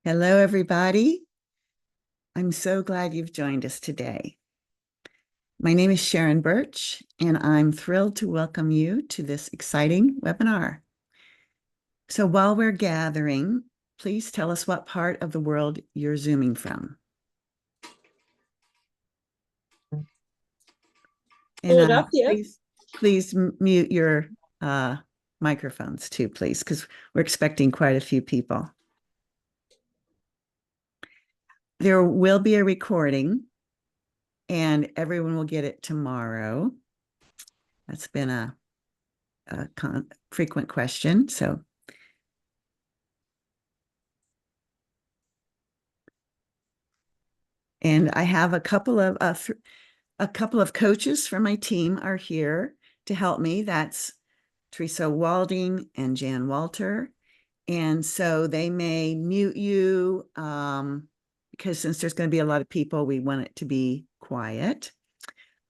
Hello, everybody. I'm so glad you've joined us today. My name is Sharon Birch, and I'm thrilled to welcome you to this exciting webinar. So while we're gathering, please tell us what part of the world you're Zooming from. And Philadelphia. please mute your microphones too, please, because we're expecting quite a few people. There will be a recording, and everyone will get it tomorrow. That's been a frequent question. And I have a couple of coaches from my team are here to help me. That's Teresa Walding and Jan Walter. And so they may mute you because since there's going to be a lot of people, we want it to be quiet.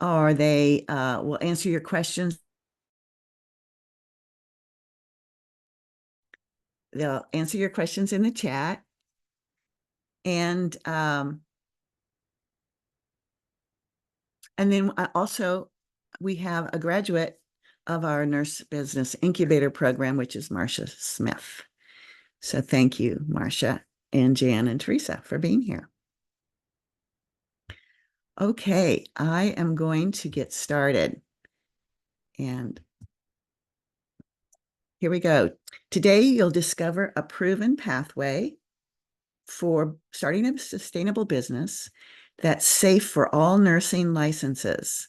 Or they will answer your questions. They'll answer your questions in the chat. And then also we have a graduate of our Nurse Business Incubator program, which is Marcia Smith. So thank you, Marcia and Jan and Teresa, for being here. Okay, I am going to get started. And here we go. Today, you'll discover a proven pathway for starting a sustainable business that's safe for all nursing licenses.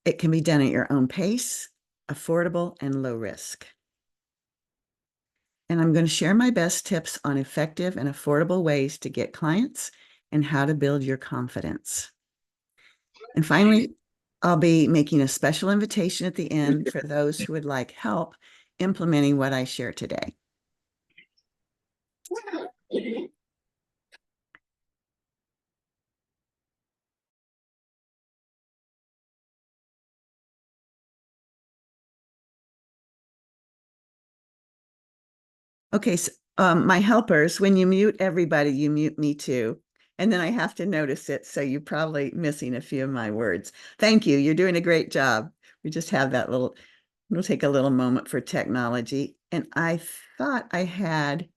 It can be done at your own pace, affordable, and low risk. And I'm going to share my best tips on effective and affordable ways to get clients and how to build your confidence. And finally, I'll be making a special invitation at the end for those who would like help implementing what I share today. Okay, so my helpers, when you mute everybody, you mute me too. And then I have to notice it. So you're probably missing a few of my words. Thank you. You're doing a great job. We just have that we'll take a little moment for technology. And I thought I had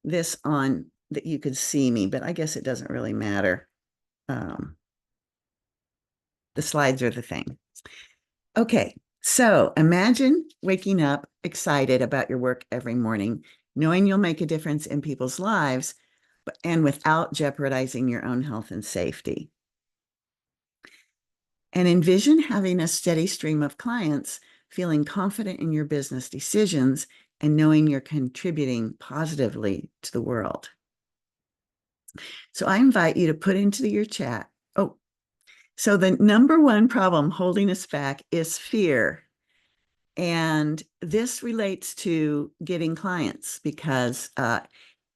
this on that you could see me, but I guess it doesn't really matter. The slides are the thing. Okay, so imagine waking up excited about your work every morning, knowing you'll make a difference in people's lives, and without jeopardizing your own health and safety. And envision having a steady stream of clients, feeling confident in your business decisions, and knowing you're contributing positively to the world. So I invite you to put into your chat. Oh, so the number one problem holding us back is fear. And this relates to getting clients because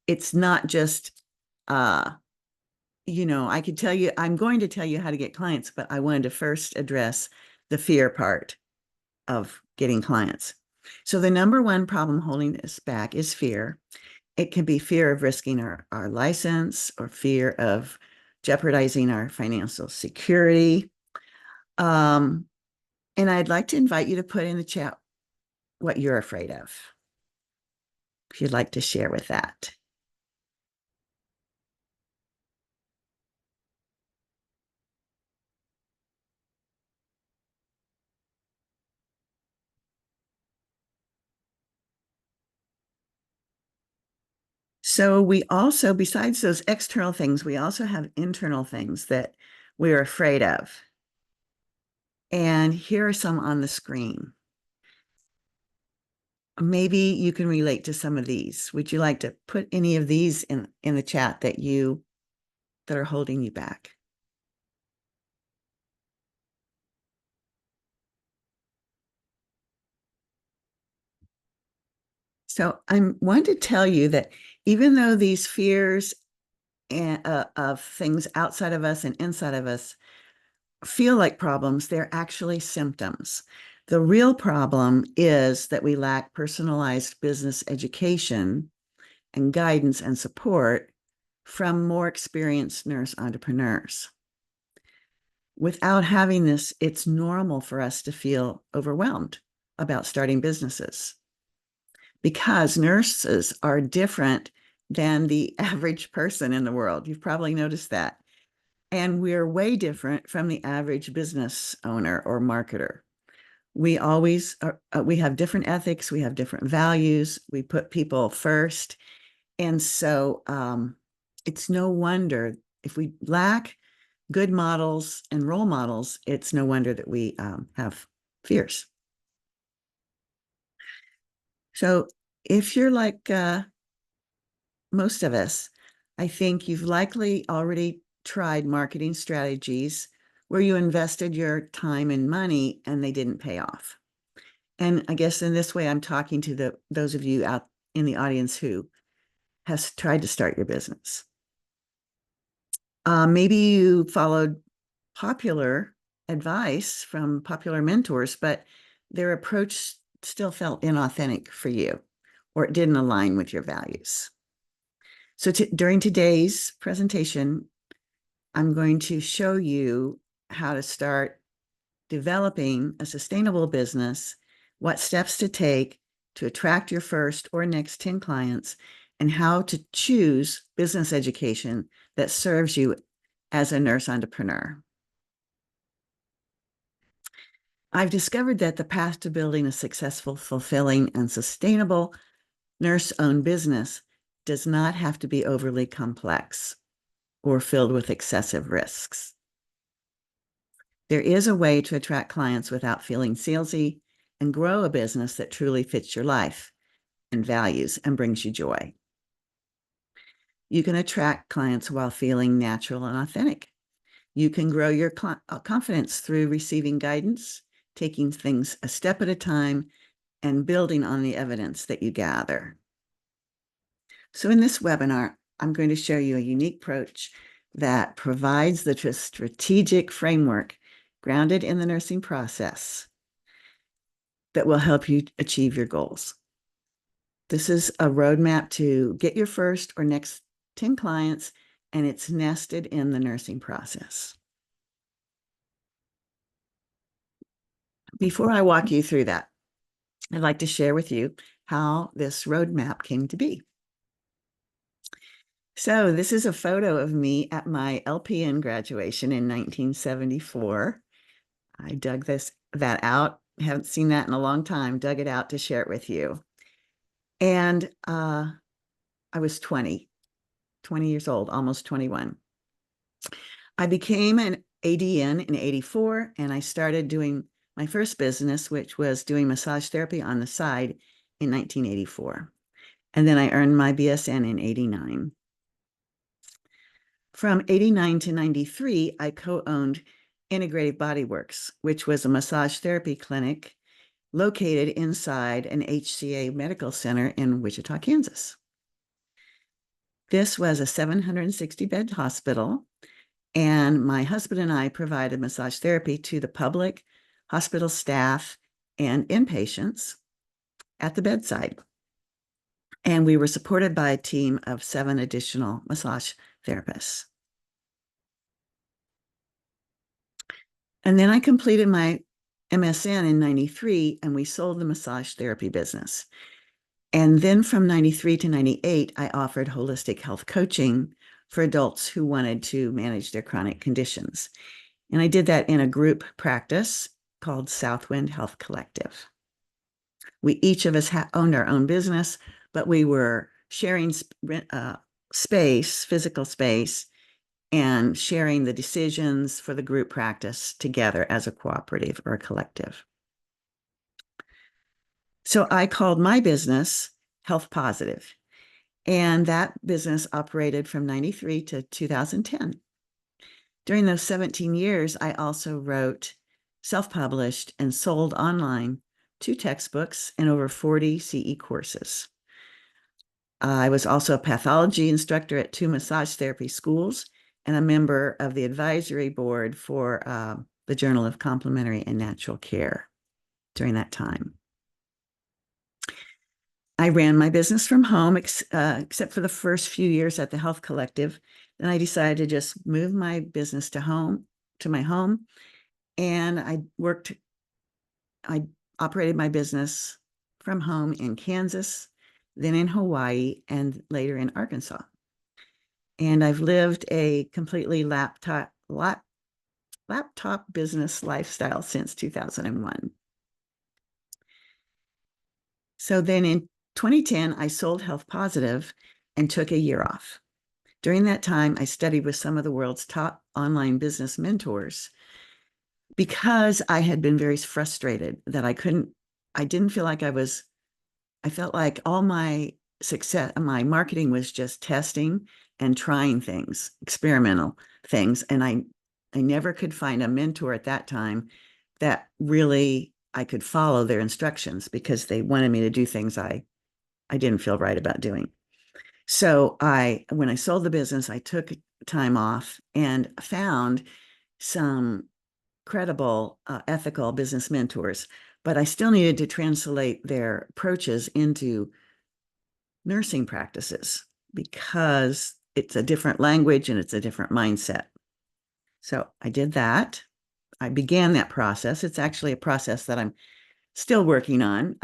it's not just, I could tell you, I'm going to tell you how to get clients, but I wanted to first address the fear part of getting clients. So the number one problem holding us back is fear. It can be fear of risking our license or fear of jeopardizing our financial security. And I'd like to invite you to put in the chat what you're afraid of, if you'd like to share with that. So we also, besides those external things, we also have internal things that we're afraid of. And here are some on the screen. Maybe you can relate to some of these. Would you like to put any of these in the chat that are holding you back? So I want to tell you that even though these fears of things outside of us and inside of us feel like problems, they're actually symptoms. The real problem is that we lack personalized business education and guidance and support from more experienced nurse entrepreneurs. Without having this, it's normal for us to feel overwhelmed about starting businesses because nurses are different than the average person in the world. You've probably noticed that. And we're way different from the average business owner or marketer. We always we have different ethics, we have different values, we put people first. And so it's no wonder if we lack good models and role models, it's no wonder that we have fears. So if you're like most of us, I think you've likely already tried marketing strategies where you invested your time and money and they didn't pay off. And I guess in this way, I'm talking to those of you out in the audience who has tried to start your business. Maybe you followed popular advice from popular mentors, but their approach still felt inauthentic for you, or it didn't align with your values. So during today's presentation, I'm going to show you how to start developing a sustainable business, what steps to take to attract your first or next 10 clients, and how to choose business education that serves you as a nurse entrepreneur. I've discovered that the path to building a successful, fulfilling, and sustainable nurse-owned business does not have to be overly complex or filled with excessive risks. There is a way to attract clients without feeling salesy and grow a business that truly fits your life and values and brings you joy. You can attract clients while feeling natural and authentic. You can grow your confidence through receiving guidance, taking things a step at a time, and building on the evidence that you gather. So in this webinar, I'm going to show you a unique approach that provides the strategic framework grounded in the nursing process that will help you achieve your goals. This is a roadmap to get your first or next 10 clients, and it's nested in the nursing process. Before I walk you through that, I'd like to share with you how this roadmap came to be. So this is a photo of me at my LPN graduation in 1974. I dug that out. Haven't seen that in a long time. Dug it out to share it with you. And I was 20 years old, almost 21. I became an ADN in 84, and I started doing my first business, which was doing massage therapy on the side in 1984. And then I earned my BSN in 89. From 89 to 93, I co-owned Integrative Body Works, which was a massage therapy clinic located inside an HCA medical center in Wichita, Kansas. This was a 760-bed hospital, and my husband and I provided massage therapy to the public, hospital staff, and inpatients at the bedside. And we were supported by a team of 7 additional massage therapists. And then I completed my MSN in 93, and we sold the massage therapy business. And then from 93 to 98, I offered holistic health coaching for adults who wanted to manage their chronic conditions. And I did that in a group practice called Southwind Health Collective. We each of us owned our own business, but we were sharing space, physical space, and sharing the decisions for the group practice together as a cooperative or a collective. So I called my business Health Positive, and that business operated from 93 to 2010. During those 17 years, I also wrote, self-published, and sold online 2 textbooks and over 40 CE courses. I was also a pathology instructor at 2 massage therapy schools and a member of the advisory board for the Journal of Complementary and Natural Care during that time. I ran my business from home, except for the first few years at the Health Collective. Then I decided to just move my business to my home. And I operated my business from home in Kansas, then in Hawaii, and later in Arkansas. And I've lived a completely laptop business lifestyle since 2001. So then in 2010, I sold Health Positive and took a year off. During that time, I studied with some of the world's top online business mentors because I had been very frustrated that I didn't feel like I felt like all my success, my marketing was just testing and trying things, experimental things. And I never could find a mentor at that time that really I could follow their instructions because they wanted me to do things I didn't feel right about doing. So when I sold the business, I took time off and found some credible, ethical business mentors, but I still needed to translate their approaches into nursing practices because it's a different language and it's a different mindset. So I did that. I began that process. It's actually a process that I'm still working on,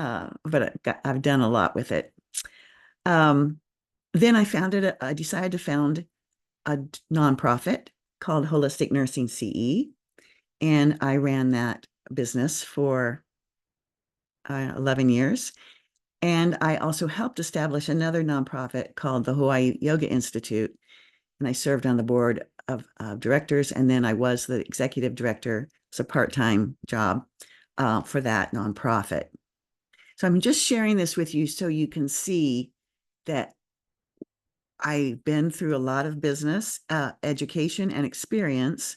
but I've done a lot with it. Then I decided to found a nonprofit called Holistic Nursing CE, and I ran that business for 11 years. And I also helped establish another nonprofit called the Hawaii Yoga Institute. And I served on the board of directors. And then I was the executive director. It's a part-time job for that nonprofit. So I'm just sharing this with you so you can see that I've been through a lot of business, education, and experience.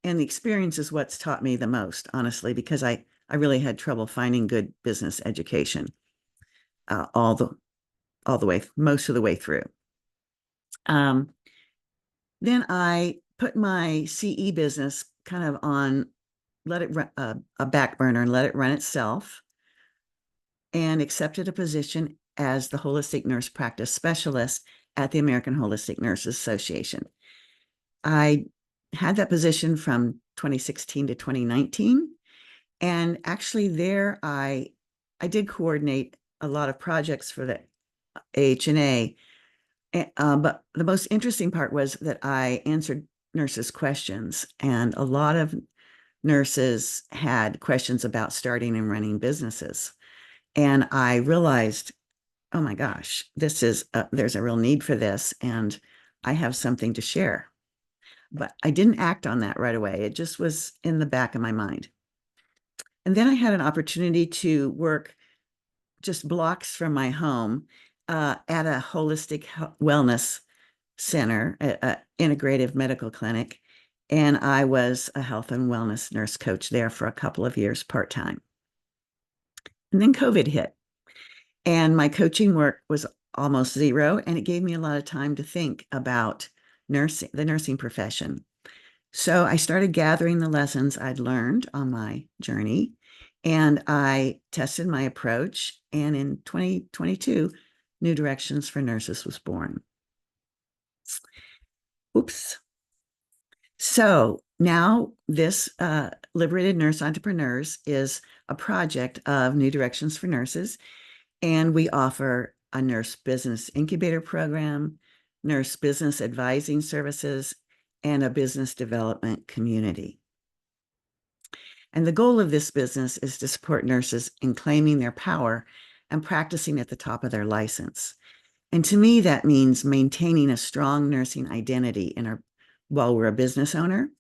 And the experience is what's taught me the most, honestly, because I really had trouble finding good business education all the way, most of the way through. Then I put my CE business kind of on, let it run a back burner and let it run itself, and accepted a position as the holistic nurse practice specialist at the American Holistic Nurses Association. I had that position from 2016 to 2019. And actually there I did coordinate a lot of projects for the AHNA. But the most interesting part was that I answered nurses' questions, and a lot of nurses had questions about starting and running businesses. And I realized, oh my gosh, there's a real need for this, and I have something to share. But I didn't act on that right away. It just was in the back of my mind. And then I had an opportunity to work just blocks from my home at a holistic wellness center, an integrative medical clinic. And I was a health and wellness nurse coach there for a couple of years part-time. And then COVID hit, and my coaching work was almost zero. And it gave me a lot of time to think about the nursing profession. So I started gathering the lessons I'd learned on my journey, and I tested my approach. And in 2022, New Directions for Nurses was born. Oops. So now this Liberated Nurse Entrepreneurs is a project of New Directions for Nurses, and we offer a nurse business incubator program, nurse business advising services, and a business development community. And the goal of this business is to support nurses in claiming their power and practicing at the top of their license. And to me, that means maintaining a strong nursing identity while we're a business owner,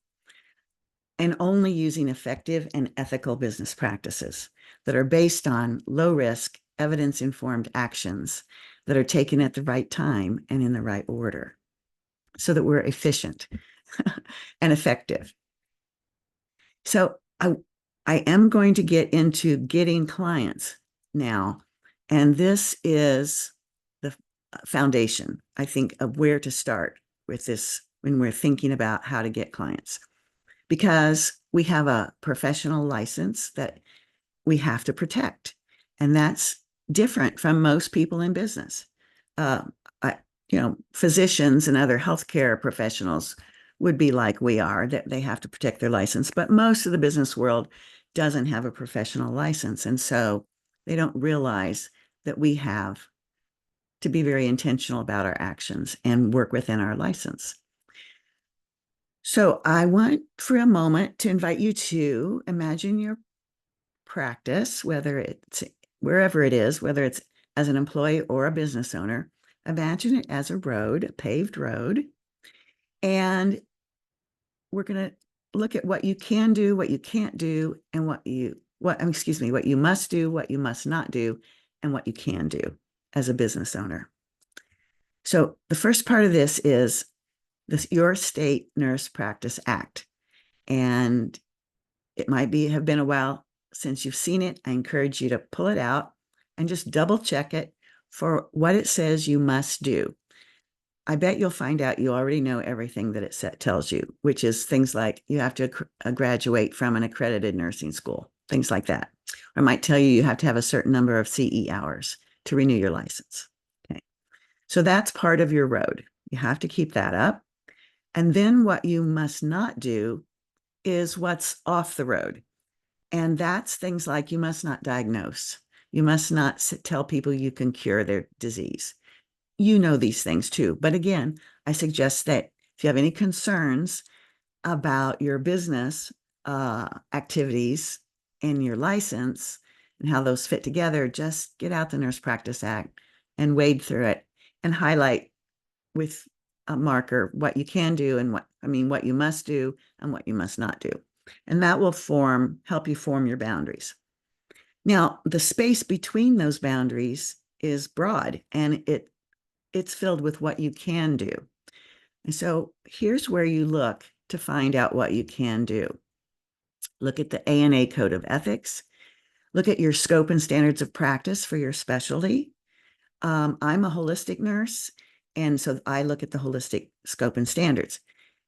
and only using effective and ethical business practices that are based on low risk, evidence informed actions that are taken at the right time and in the right order so that we're efficient and effective. So I am going to get into getting clients now. And this is the foundation, I think, of where to start with this when we're thinking about how to get clients. Because we have a professional license that we have to protect. And that's different from most people in business. Uh, I, physicians and other healthcare professionals would be like we are, that they have to protect their license, but most of the business world doesn't have a professional license. And so they don't realize that we have to be very intentional about our actions and work within our license. So I want for a moment to invite you to imagine your practice, whether it's wherever it is, whether it's as an employee or a business owner. Imagine it as a road, a paved road. And we're going to look at what you can do, what you can't do, and what you must do, what you must not do, and what you can do as a business owner. So the first part of this is your State Nurse Practice Act. And it might have been a while since you've seen it. I encourage you to pull it out and just double check it for what it says you must do. I bet you'll find out you already know everything that it tells you, which is things like you have to graduate from an accredited nursing school, things like that. Or it might tell you have to have a certain number of CE hours to renew your license. Okay. So that's part of your road. You have to keep that up. And then what you must not do is what's off the road. And that's things like you must not diagnose. You must not tell people you can cure their disease. You know these things too. But again, I suggest that if you have any concerns about your business activities and your license and how those fit together, just get out the Nurse Practice Act and wade through it and highlight with a marker what you can do and what you must do and what you must not do. And that will help you form your boundaries. Now, the space between those boundaries is broad, and it's filled with what you can do. And so here's where you look to find out what you can do. Look at the ANA Code of Ethics. Look at your scope and standards of practice for your specialty. I'm a holistic nurse, and so I look at the holistic scope and standards.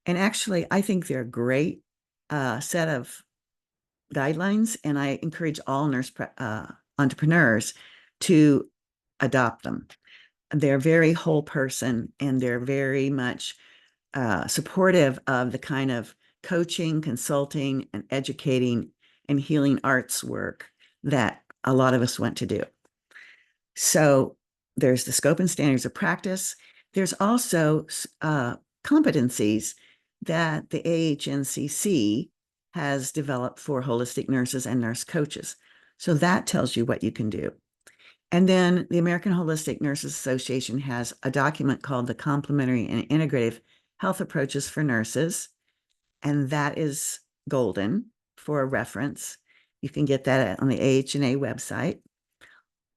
And actually, I think they're a great set of guidelines, and I encourage all nurse entrepreneurs to adopt them. They're very whole person, and they're very much supportive of the kind of coaching, consulting, and educating and healing arts work that a lot of us want to do. So there's the scope and standards of practice. There's also competencies that the AHNCC has developed for holistic nurses and nurse coaches. So that tells you what you can do. And then the American Holistic Nurses Association has a document called the Complementary and Integrative Health Approaches for Nurses. And that is golden for a reference. You can get that on the AHNA website.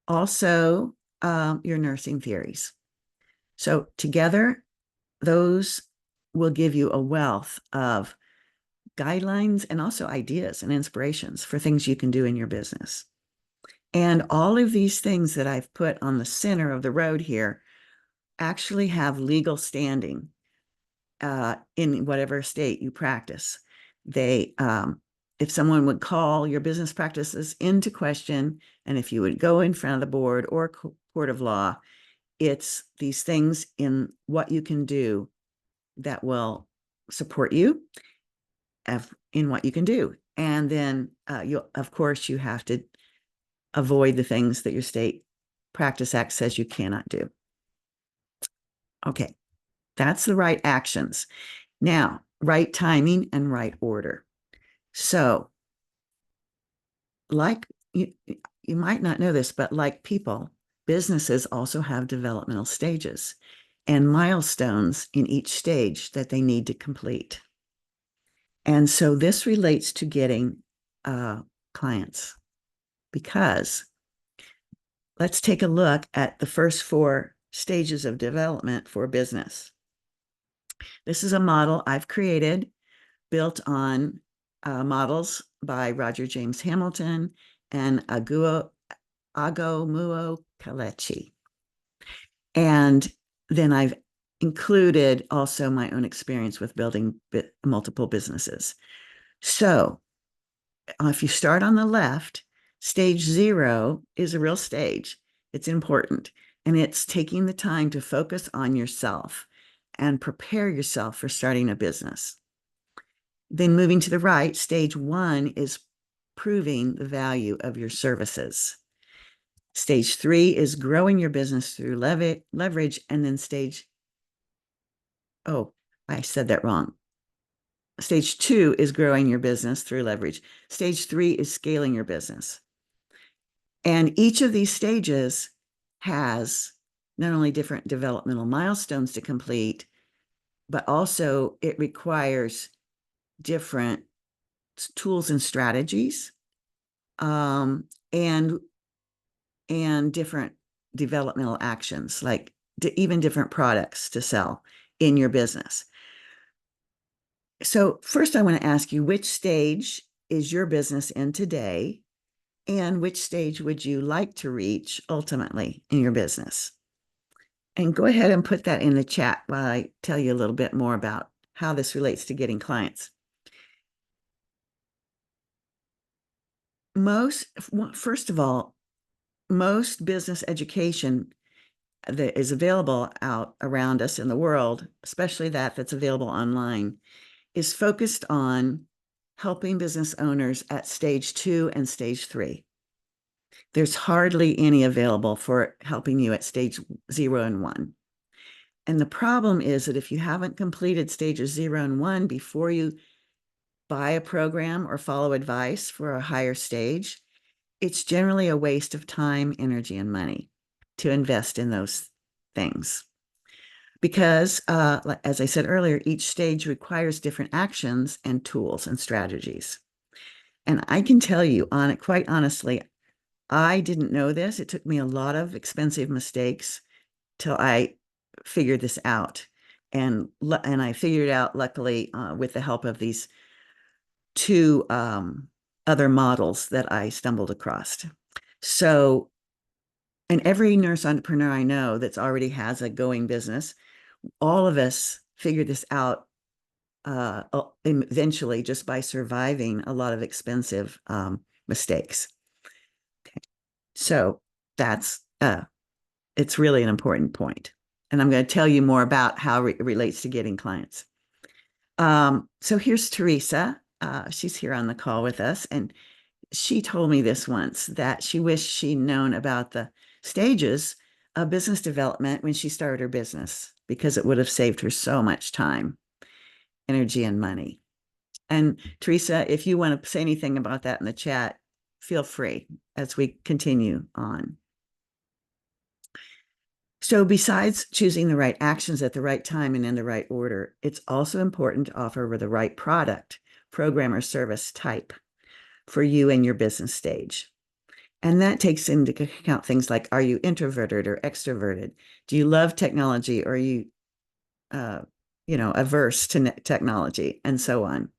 Also, your nursing theories. So together, those will give you a wealth of guidelines and also ideas and inspirations for things you can do in your business. And all of these things that I've put on the center of the road here actually have legal standing in whatever state you practice. If someone would call your business practices into question, and if you would go in front of the board or court of law, it's these things in what you can do that will support you in what you can do. And then of course, you have to avoid the things that your state practice act says you cannot do. Okay, that's the right actions. Now, right timing and right order. So, like you might not know this, but like people, businesses also have developmental stages and milestones in each stage that they need to complete. And so this relates to getting clients, because let's take a look at the first 4 stages of development for business. This is a model I've created, built on models by Roger James Hamilton and Aguo Muo Kalechi. And then I've included also my own experience with building multiple businesses. So if you start on the left, stage 0 is a real stage. It's important. And it's taking the time to focus on yourself and prepare yourself for starting a business. Then moving to the right, stage 1 is proving the value of your services. Stage 3 is growing your business through leverage. And then I said that wrong. Stage 2 is growing your business through leverage. Stage 3 is scaling your business. And each of these stages has not only different developmental milestones to complete, but also it requires different tools and strategies, and different developmental actions, like even different products to sell in your business. So first, I want to ask you, which stage is your business in today, and which stage would you like to reach ultimately in your business? And go ahead and put that in the chat while I tell you a little bit more about how this relates to getting clients. First of all, most business education that is available out around us in the world, especially that's available online, is focused on helping business owners at stage 2 and stage 3. There's hardly any available for helping you at stage 0 and 1. And the problem is that if you haven't completed stages 0 and 1 before you buy a program or follow advice for a higher stage, it's generally a waste of time, energy, and money to invest in those things. Because, as I said earlier, each stage requires different actions and tools and strategies. And I can tell you, quite honestly, I didn't know this. It took me a lot of expensive mistakes till I figured this out. And I figured it out, luckily, with the help of these 2 other models that I stumbled across. So, and every nurse entrepreneur I know that's already has a going business, all of us figured this out eventually just by surviving a lot of expensive mistakes. Okay. So that's it's really an important point. And I'm going to tell you more about how it relates to getting clients. So here's Teresa. She's here on the call with us. And she told me this once, that she wished she'd known about the stages of business development when she started her business, because it would have saved her so much time, energy, and money. And Teresa, if you want to say anything about that in the chat, feel free as we continue on. So besides choosing the right actions at the right time and in the right order, it's also important to offer the right product, program, or service type for you and your business stage. And that takes into account things like, are you introverted or extroverted? Do you love technology, or are you, averse to technology, and so on?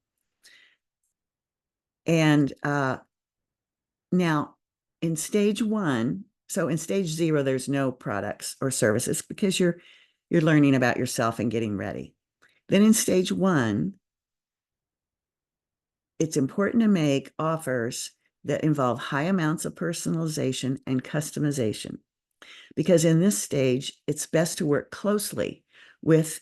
And now in stage 1, so in stage 0, there's no products or services because you're learning about yourself and getting ready. Then in stage 1, it's important to make offers that involve high amounts of personalization and customization, because in this stage, it's best to work closely with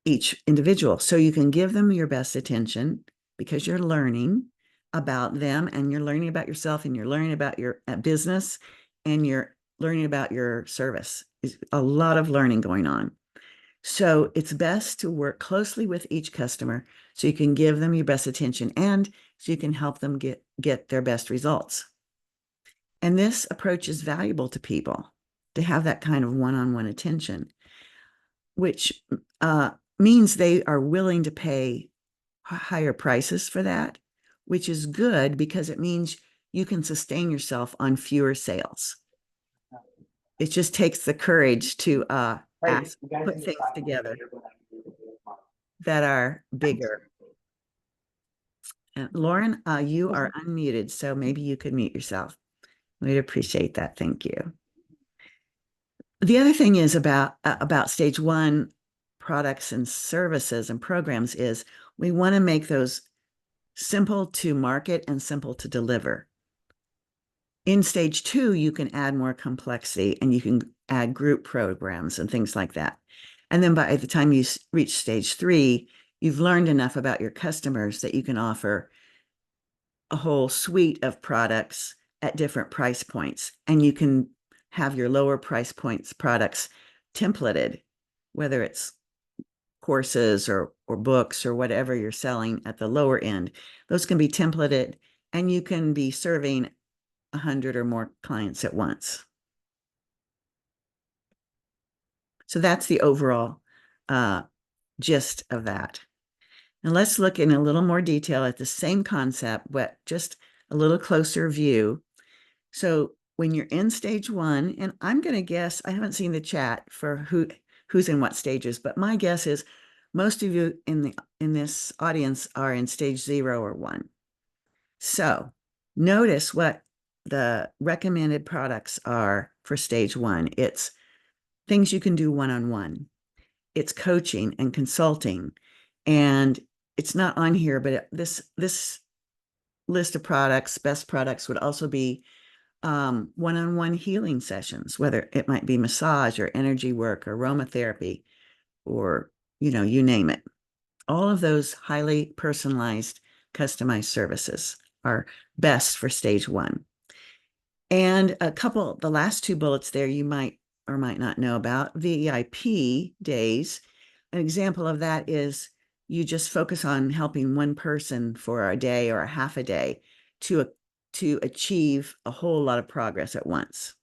each individual so you can give them your best attention, because you're learning about them and you're learning about yourself and you're learning about your business and you're learning about your service. There's a lot of learning going on. So it's best to work closely with each customer so you can give them your best attention and so you can help them get their best results. And this approach is valuable to people, to have that kind of one-on-one attention, which means they are willing to pay higher prices for that, which is good because it means you can sustain yourself on fewer sales. It just takes the courage to put things together that are bigger. Lauren, you are unmuted, so maybe you could mute yourself. We'd appreciate that. Thank you. The other thing is about stage 1 products and services and programs is we want to make those simple to market and simple to deliver. In stage 2, you can add more complexity and you can add group programs and things like that. And then by the time you reach stage 3, you've learned enough about your customers that you can offer a whole suite of products at different price points. And you can have your lower price points products templated, whether it's courses or books or whatever you're selling at the lower end. Those can be templated and you can be serving 100 or more clients at once. So that's the overall gist of that. And let's look in a little more detail at the same concept, but just a little closer view. So when you're in stage 1, and I'm going to guess, I haven't seen the chat for who's in what stages, but my guess is most of you in this audience are in stage 0 or 1. So notice what the recommended products are for stage 1. It's things you can do one-on-one. It's coaching and consulting. And it's not on here, but this list of products, best products, would also be one-on-one healing sessions, whether it might be massage or energy work or aromatherapy or, you name it. All of those highly personalized, customized services are best for stage 1. And the last 2 bullets there, you might or might not know about. VIP days. An example of that is you just focus on helping one person for a day or a half a day to achieve a whole lot of progress at once.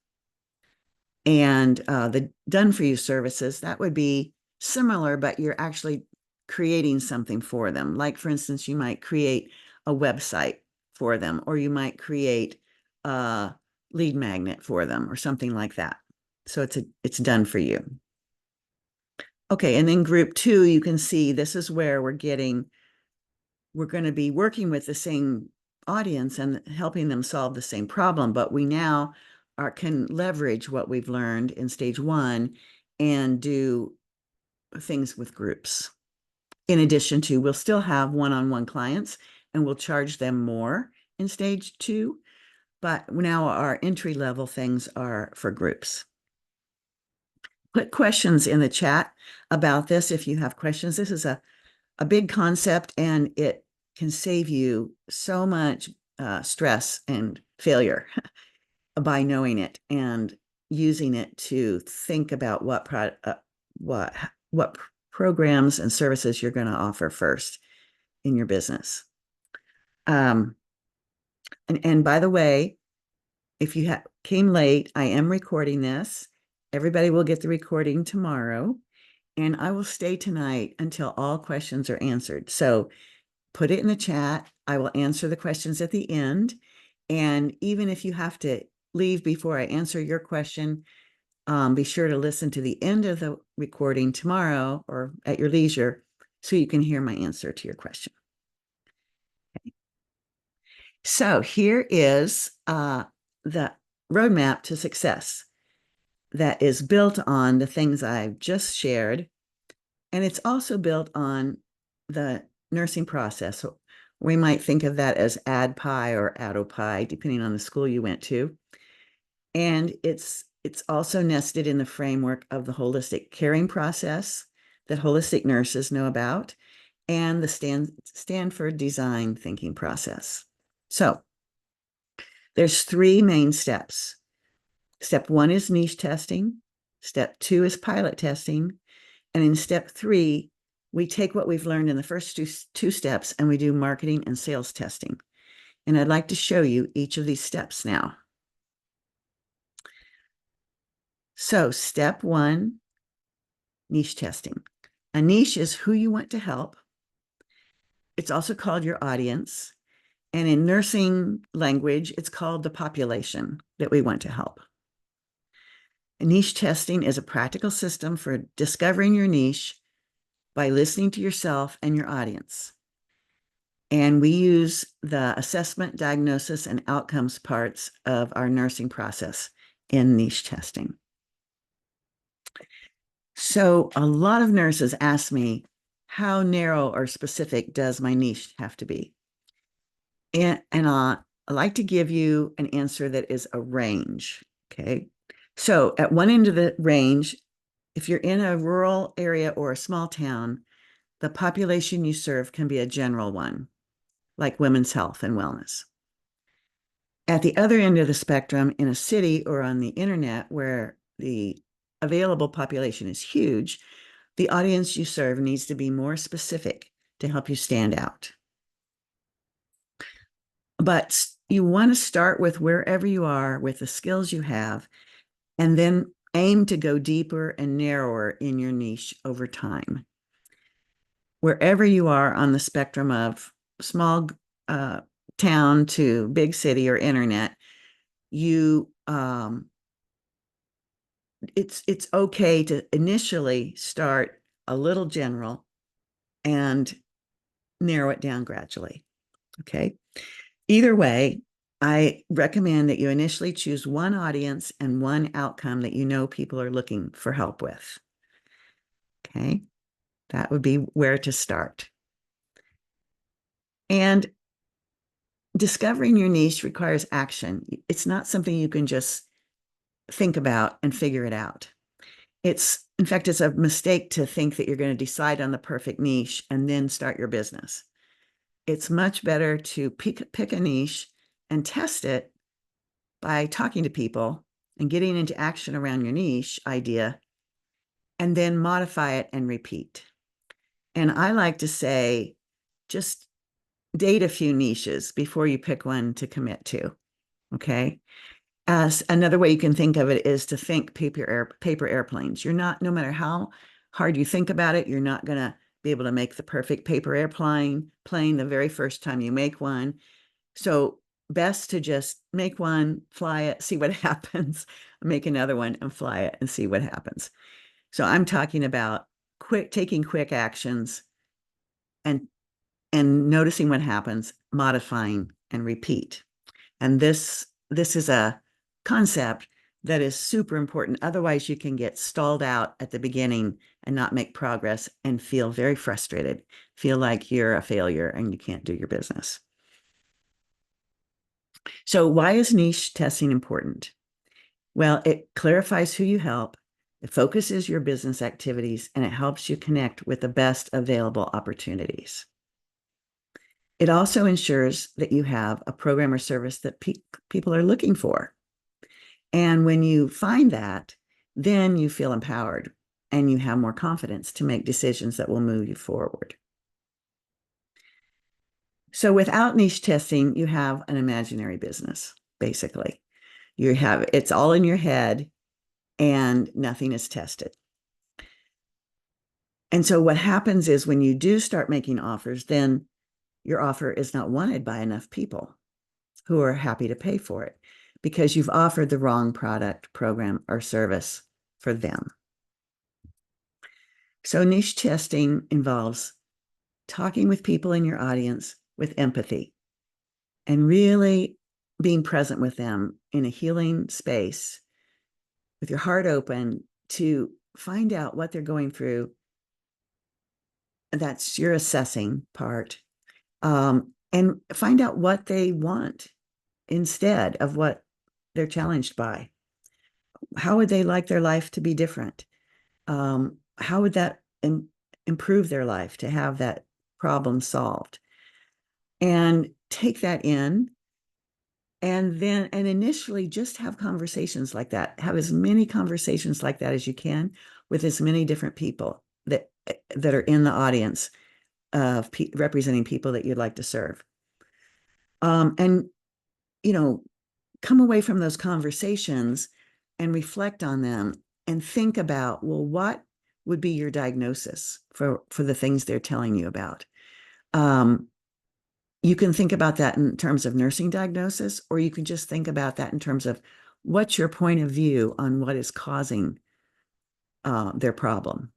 And the done for you services, that would be similar, but you're actually creating something for them. Like, for instance, you might create a website for them, or you might create a lead magnet for them or something like that. So it's done for you. Okay, and then group 2, you can see this is where we're going to be working with the same audience and helping them solve the same problem, but we now can leverage what we've learned in stage 1 and do things with groups. In addition to, we'll still have one-on-one clients and we'll charge them more in stage 2, but now our entry-level things are for groups. Put questions in the chat about this if you have questions. This is a big concept and it can save you so much stress and failure by knowing it and using it to think about what programs and services you're going to offer first in your business. And by the way, if you came late, I am recording this. Everybody will get the recording tomorrow, and I will stay tonight until all questions are answered. So put it in the chat. I will answer the questions at the end. And even if you have to leave before I answer your question, be sure to listen to the end of the recording tomorrow or at your leisure so you can hear my answer to your question. Okay. So here is the roadmap to success that is built on the things I've just shared. And it's also built on the nursing process. So we might think of that as ADPI or ADOPI, depending on the school you went to. And it's also nested in the framework of the holistic caring process that holistic nurses know about and the Standford Design Thinking process. So there's 3 main steps. Step 1 is niche testing. Step 2 is pilot testing. And in step 3, we take what we've learned in the first two steps and we do marketing and sales testing. And I'd like to show you each of these steps now. So step 1, niche testing. A niche is who you want to help. It's also called your audience. And in nursing language, it's called the population that we want to help. Niche testing is a practical system for discovering your niche by listening to yourself and your audience. And we use the assessment, diagnosis, and outcomes parts of our nursing process in niche testing. So a lot of nurses ask me, how narrow or specific does my niche have to be? And I like to give you an answer that is a range. Okay. So at one end of the range, if you're in a rural area or a small town, the population you serve can be a general one, like women's health and wellness. At the other end of the spectrum, in a city or on the internet where the available population is huge, the audience you serve needs to be more specific to help you stand out. But you want to start with wherever you are with the skills you have, and then aim to go deeper and narrower in your niche over time. Wherever you are on the spectrum of small town to big city or internet, you it's okay to initially start a little general and narrow it down gradually. Okay. Either way, I recommend that you initially choose one audience and one outcome that you know people are looking for help with. Okay. That would be where to start. And discovering your niche requires action. It's not something you can just think about and figure it out. In fact, it's a mistake to think that you're going to decide on the perfect niche and then start your business. It's much better to pick a niche and test it by talking to people and getting into action around your niche idea, and then modify it and repeat. And I like to say, just date a few niches before you pick one to commit to. Okay. As another way you can think of it is to think paper airplanes. You're not, no matter how hard you think about it, you're not going to be able to make the perfect paper airplane plane the very first time you make one. So best to just make one, fly it, see what happens, make another one and fly it and see what happens. So I'm talking about taking quick actions and noticing what happens, modifying and repeat. And this is a concept that is super important. Otherwise, you can get stalled out at the beginning and not make progress and feel very frustrated, feel like you're a failure and you can't do your business. So why is niche testing important? Well, it clarifies who you help, it focuses your business activities, and it helps you connect with the best available opportunities. It also ensures that you have a program or service that people are looking for. And when you find that, then you feel empowered and you have more confidence to make decisions that will move you forward. So without niche testing, you have an imaginary business, basically. It's all in your head and nothing is tested. And so what happens is when you do start making offers, then your offer is not wanted by enough people who are happy to pay for it because you've offered the wrong product, program, or service for them. So niche testing involves talking with people in your audience with empathy and really being present with them in a healing space with your heart open to find out what they're going through. That's your assessing part. And find out what they want instead of what they're challenged by. How would they like their life to be different? How would that improve their life to have that problem solved? And take that in and initially just have conversations like that. Have as many conversations like that as you can with as many different people that are in the audience of representing people that you'd like to serve. And, come away from those conversations and reflect on them and think about, well, what would be your diagnosis for the things they're telling you about? You can think about that in terms of nursing diagnosis, or you can just think about that in terms of what's your point of view on what is causing their problem.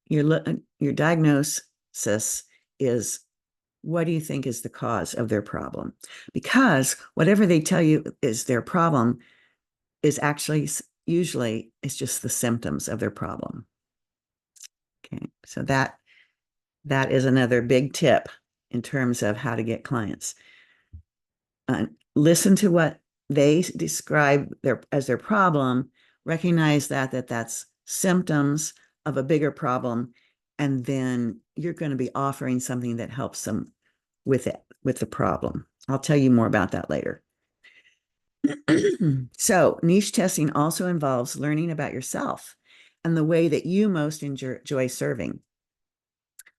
Your diagnosis is, what do you think is the cause of their problem? Because whatever they tell you is their problem is actually usually it's just the symptoms of their problem. Okay, so that is another big tip in terms of how to get clients. listen to what they describe as their problem, recognize that that's symptoms of a bigger problem, and then you're going to be offering something that helps them with the problem. I'll tell you more about that later. So, niche testing also involves learning about yourself and the way that you most enjoy serving.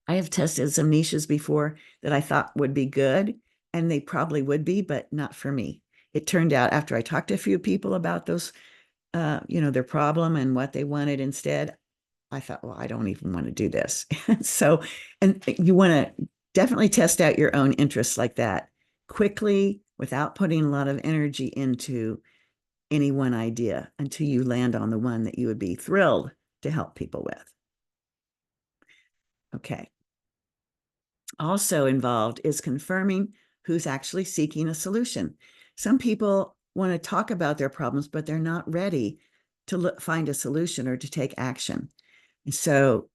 I have tested some niches before that I thought would be good, and they probably would be, but not for me. It turned out after I talked to a few people about those, their problem and what they wanted instead, I thought, well, I don't even want to do this. So, and you want to definitely test out your own interests like that quickly without putting a lot of energy into any one idea until you land on the one that you would be thrilled to help people with. Okay. Also involved is confirming who's actually seeking a solution. Some people want to talk about their problems, but they're not ready to find a solution or to take action. And so,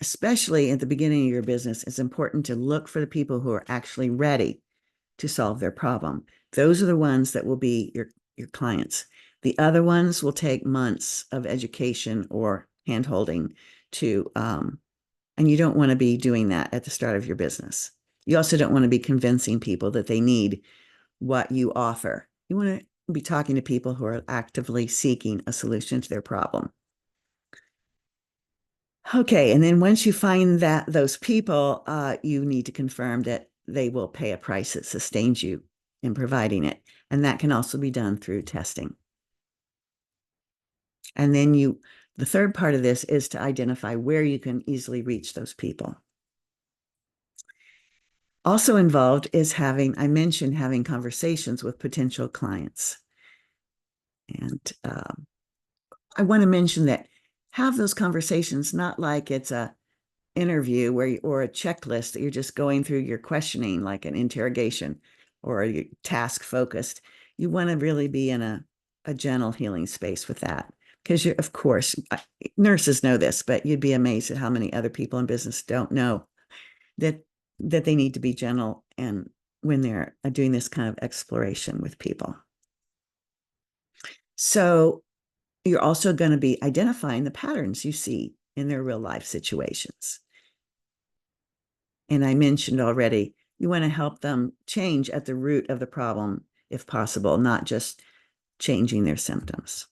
especially at the beginning of your business, it's important to look for the people who are actually ready to solve their problem. Those are the ones that will be your clients. The other ones will take months of education or handholding to, and you don't want to be doing that at the start of your business. You also don't want to be convincing people that they need what you offer. You want to be talking to people who are actively seeking a solution to their problem. Okay, and then once you find those people, you need to confirm that they will pay a price that sustains you in providing it. And that can also be done through testing. And then the third part of this is to identify where you can easily reach those people. Also involved is I mentioned having conversations with potential clients. And I want to mention that have those conversations, not like it's a interview or a checklist that you're just going through your questioning like an interrogation or a task focused. You want to really be in a gentle healing space with that because of course, nurses know this, but you'd be amazed at how many other people in business don't know that they need to be gentle and when they're doing this kind of exploration with people. So you're also going to be identifying the patterns you see in their real life situations. And I mentioned already, you want to help them change at the root of the problem, if possible, not just changing their symptoms.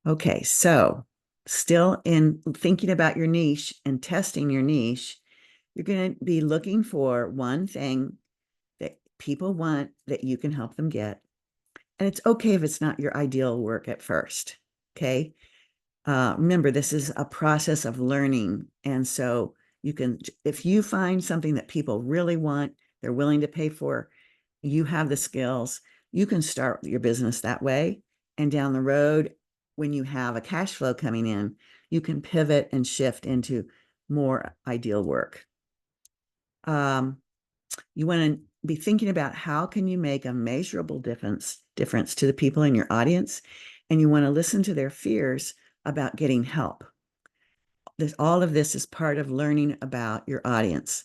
Okay, so still in thinking about your niche and testing your niche, you're going to be looking for one thing that people want that you can help them get. And it's okay if it's not your ideal work at first. Okay. Remember, this is a process of learning. And so if you find something that people really want, they're willing to pay for, you have the skills, you can start your business that way. And down the road, when you have a cash flow coming in, you can pivot and shift into more ideal work. You want to be thinking about how can you make a measurable difference to the people in your audience, and you want to listen to their fears about getting help. All of this is part of learning about your audience,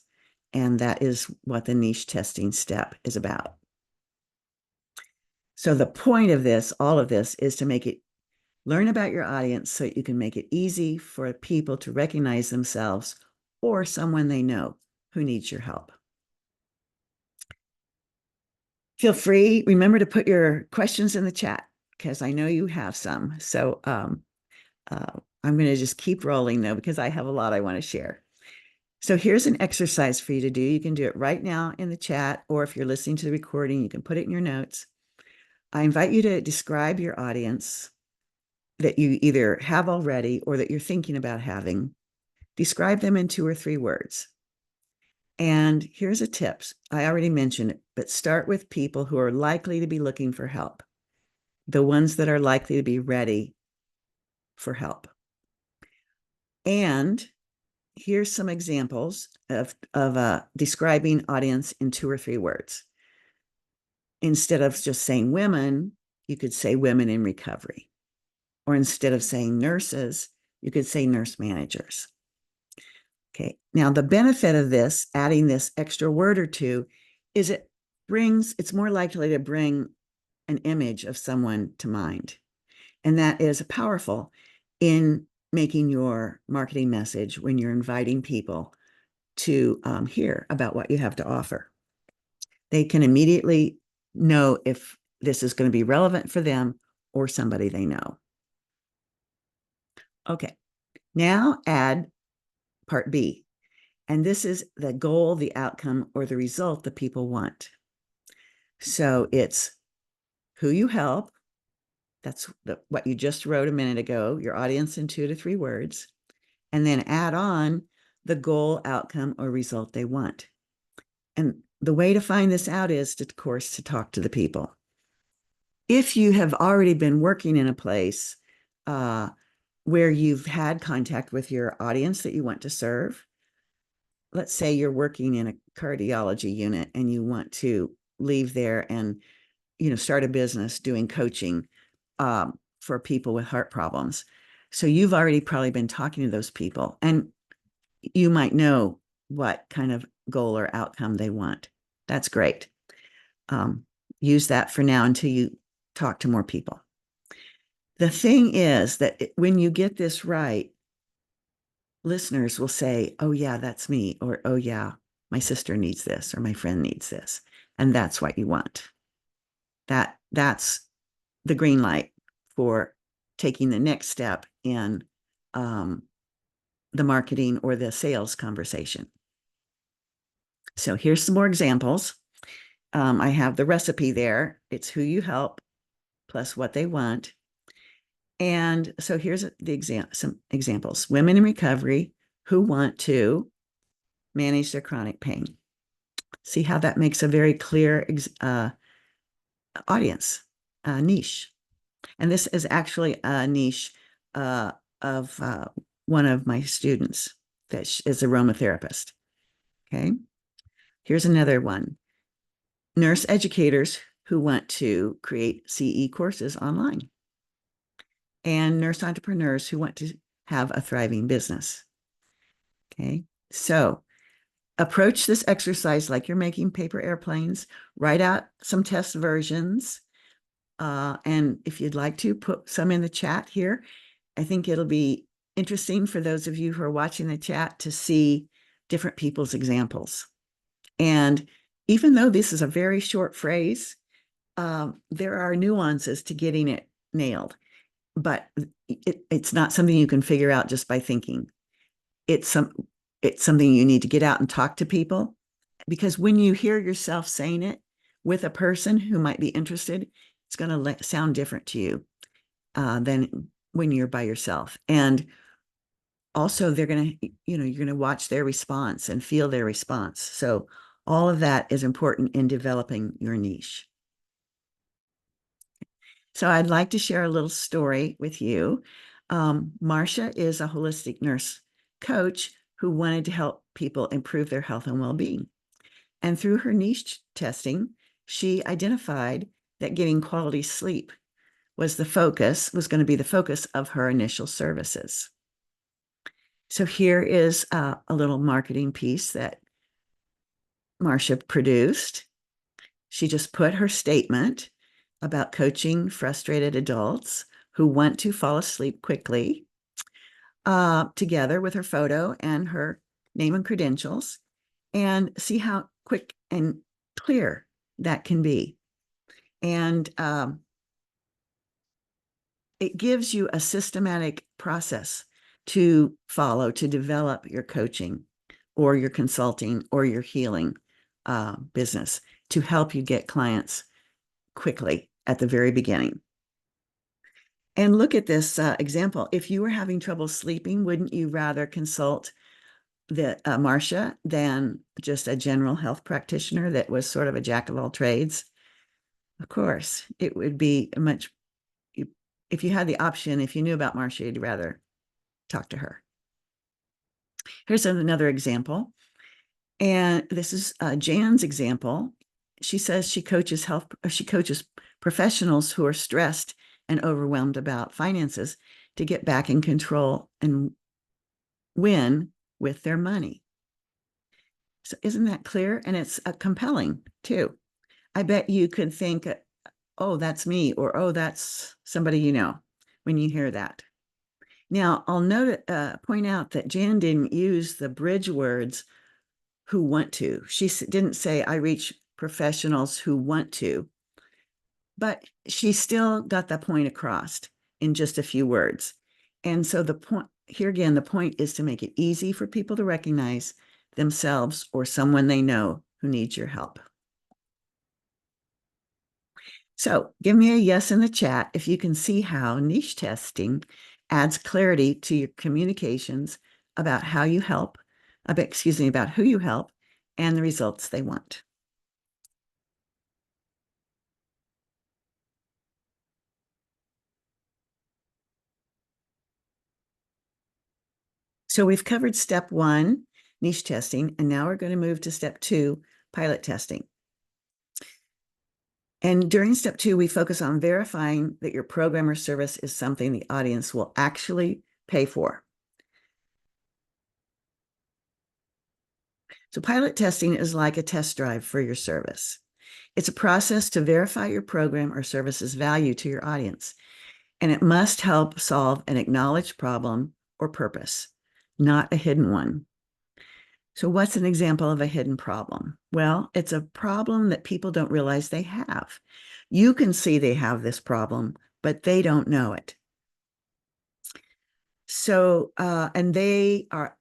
and that is what the niche testing step is about. So the point of all of this is to learn about your audience so you can make it easy for people to recognize themselves or someone they know who needs your help. Feel free, remember to put your questions in the chat because I know you have some. So I'm going to just keep rolling though, because I have a lot I want to share. So here's an exercise for you to do. You can do it right now in the chat, or if you're listening to the recording, you can put it in your notes. I invite you to describe your audience that you either have already or that you're thinking about having. Describe them in 2 or 3 words. And here's a tip. I already mentioned it, but start with people who are likely to be looking for help, the ones that are likely to be ready for help. And here's some examples of describing audience in 2 or 3 words. Instead of just saying women, you could say women in recovery. Or instead of saying nurses, you could say nurse managers. Okay, now the benefit of this, adding this extra word or two, is it it's more likely to bring an image of someone to mind. And that is powerful in making your marketing message when you're inviting people to hear about what you have to offer. They can immediately know if this is going to be relevant for them or somebody they know. Okay, now add part B. And this is the goal, the outcome, or the result that people want. So it's who you help. That's what you just wrote a minute ago, your audience in 2 to 3 words. And then add on the goal, outcome, or result they want. And the way to find this out is, of course, to talk to the people. If you have already been working in a place where you've had contact with your audience that you want to serve, let's say you're working in a cardiology unit and you want to leave there and start a business doing coaching for people with heart problems. So you've already probably been talking to those people, and you might know what kind of goal or outcome they want. That's great. Use that for now until you talk to more people. The thing is that when you get this right, listeners will say, oh yeah, that's me, or oh yeah, my sister needs this, or my friend needs this. And that's what you want. That's the green light for taking the next step in the marketing or the sales conversation. So here's some more examples. I have the recipe there. It's who you help plus what they want. And so here's some examples. Women in recovery who want to manage their chronic pain. See how that makes a very clear audience, niche. And this is actually a niche of one of my students that is a aromatherapist. Okay. Here's another one. Nurse educators who want to create CE courses online. And nurse entrepreneurs who want to have a thriving business. Okay. So approach this exercise like you're making paper airplanes. Write out some test versions. And if you'd like to, put some in the chat here. I think it'll be interesting for those of you who are watching the chat to see different people's examples. And even though this is a very short phrase, there are nuances to getting it nailed. But it's not something you can figure out just by thinking. It's something you need to get out and talk to people, because when you hear yourself saying it with a person who might be interested, it's going to sound different to you than when you're by yourself. And also you're going to watch their response and feel their response. So all of that is important in developing your niche. So I'd like to share a little story with you. Marcia is a holistic nurse coach who wanted to help people improve their health and well-being. And through her niche testing, she identified that getting quality sleep was going to be the focus of her initial services. So here is a little marketing piece that Marcia produced. She just put her statement about coaching frustrated adults who want to fall asleep quickly together with her photo and her name and credentials, and see how quick and clear that can be. And it gives you a systematic process to follow to develop your coaching or your consulting or your healing business to help you get clients quickly at the very beginning. And look at this example. If you were having trouble sleeping, wouldn't you rather consult Marcia than just a general health practitioner that was sort of a jack of all trades? Of course, it would be if you had the option, if you knew about Marcia, you'd rather talk to her. Here's another example. And this is Jan's example. She says she coaches professionals who are stressed and overwhelmed about finances to get back in control and win with their money. So isn't that clear? And it's compelling too. I bet you could think, oh, that's me, or oh, that's somebody you know, when you hear that. Now, I'll point out that Jan didn't use the bridge words who want to. She didn't say, I reach professionals who want to, but she still got the point across in just a few words. And so the point here again, the point is to make it easy for people to recognize themselves or someone they know who needs your help. So give me a yes in the chat if you can see how niche testing adds clarity to your communications about how you help, about who you help and the results they want. So we've covered step 1, niche testing, and now we're going to move to step 2, pilot testing. And during step 2, we focus on verifying that your program or service is something the audience will actually pay for. So pilot testing is like a test drive for your service. It's a process to verify your program or service's value to your audience, and it must help solve an acknowledged problem or purpose, not a hidden one. So what's an example of a hidden problem? Well, it's a problem that people don't realize they have. You can see they have this problem, but they don't know it. So, and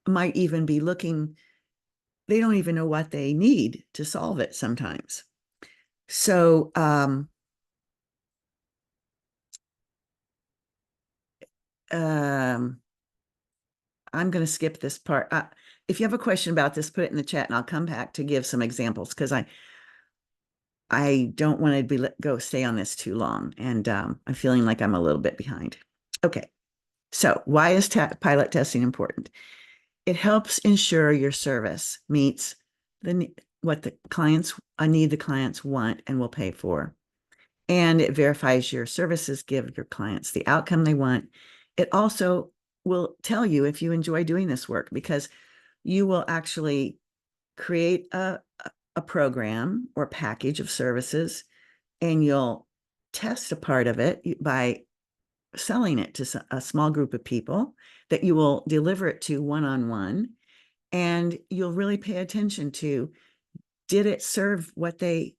might even be looking, they don't even know what they need to solve it sometimes. So, I'm going to skip this part. If you have a question about this, put it in the chat and I'll come back to give some examples because I don't want to stay on this too long, and I'm feeling like I'm a little bit behind. Okay, so why is pilot testing important? It helps ensure your service meets what the clients a need the clients want and will pay for, and it verifies your services give your clients the outcome they want. It also will tell you if you enjoy doing this work because you will actually create a program or package of services and you'll test a part of it by selling it to a small group of people that you will deliver it to one-on-one, and you'll really pay attention to, did it serve what they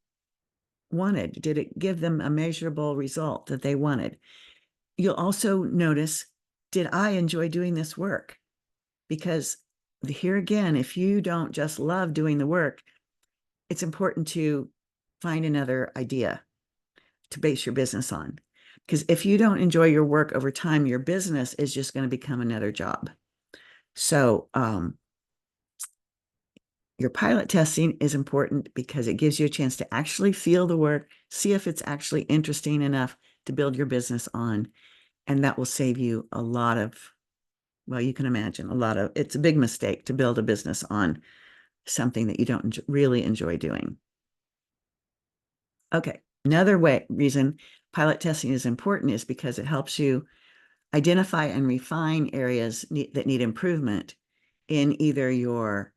wanted? Did it give them a measurable result that they wanted? You'll also notice, did I enjoy doing this work? Because here again, if you don't just love doing the work, it's important to find another idea to base your business on. Because if you don't enjoy your work over time, your business is just going to become another job. So your pilot testing is important because it gives you a chance to actually feel the work, see if it's actually interesting enough to build your business on. And that will save you a lot of, well, you can imagine it's a big mistake to build a business on something that you don't really enjoy doing. Okay, another reason pilot testing is important is because it helps you identify and refine areas that need improvement in either your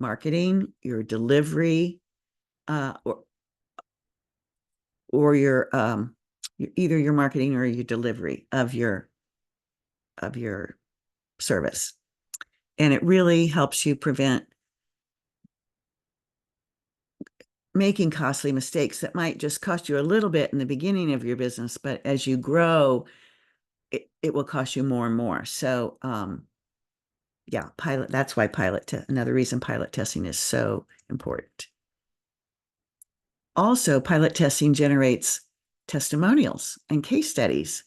marketing, your delivery, or your either your marketing or your delivery of your service. And it really helps you prevent making costly mistakes that might just cost you a little bit in the beginning of your business, but as you grow, it will cost you more and more. So yeah, that's why another reason pilot testing is so important. Also, pilot testing generates testimonials and case studies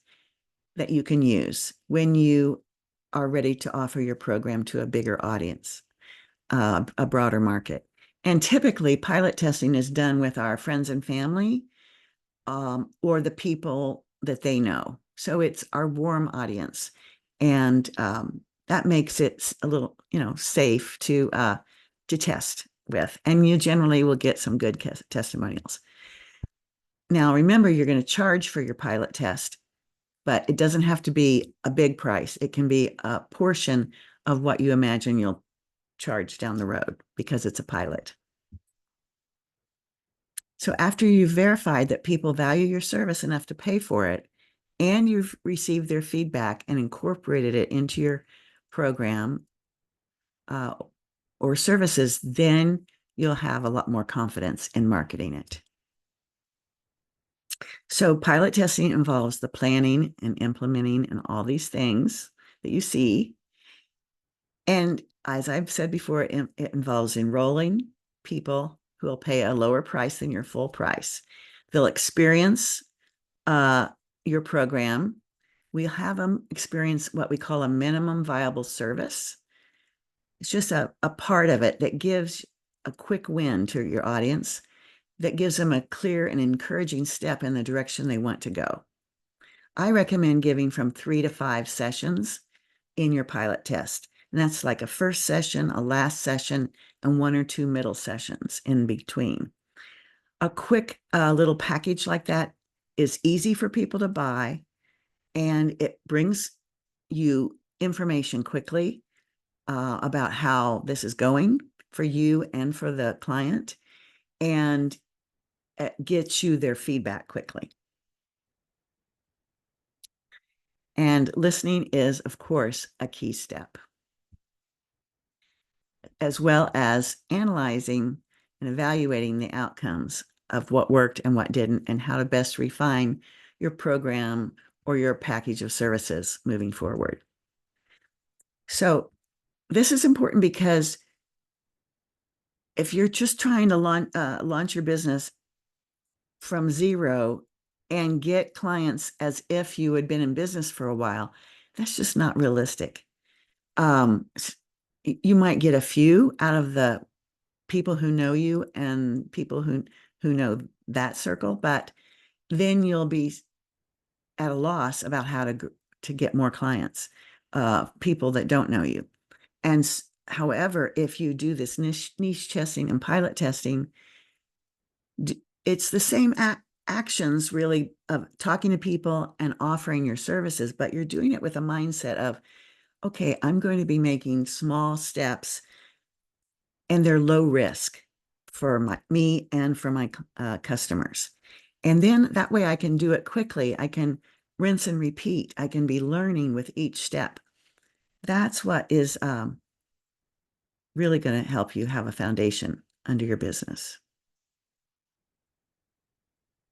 that you can use when you are ready to offer your program to a bigger audience, a broader market. And typically, pilot testing is done with our friends and family or the people that they know. So it's our warm audience. And that makes it a little, safe to test with. And you generally will get some good testimonials. Now, remember, you're going to charge for your pilot test, but it doesn't have to be a big price. It can be a portion of what you imagine you'll charge down the road because it's a pilot. So after you've verified that people value your service enough to pay for it, and you've received their feedback and incorporated it into your program uh, or services, then you'll have a lot more confidence in marketing it. So pilot testing involves the planning and implementing and all these things that you see. And as I've said before, it involves enrolling people who will pay a lower price than your full price. They'll experience your program. We'll have them experience what we call a minimum viable service. It's just a part of it that gives a quick win to your audience, that gives them a clear and encouraging step in the direction they want to go. I recommend giving from 3 to 5 sessions in your pilot test. And that's like a first session, a last session, and 1 or 2 middle sessions in between. A quick little package like that is easy for people to buy, and it brings you information quickly about how this is going for you and for the client, and it gets you their feedback quickly. And listening is, of course, a key step, as well as analyzing and evaluating the outcomes of what worked and what didn't, and how to best refine your program or your package of services moving forward. So this is important because if you're just trying to launch your business from zero and get clients as if you had been in business for a while, that's just not realistic. You might get a few out of the people who know you and people who know that circle, but then you'll be at a loss about how to get more clients, people that don't know you. And however, if you do this niche testing and pilot testing, it's the same actions really of talking to people and offering your services, but you're doing it with a mindset of, okay, I'm going to be making small steps and they're low risk for me and for my customers. And then that way I can do it quickly. I can rinse and repeat. I can be learning with each step. That's what is really going to help you have a foundation under your business.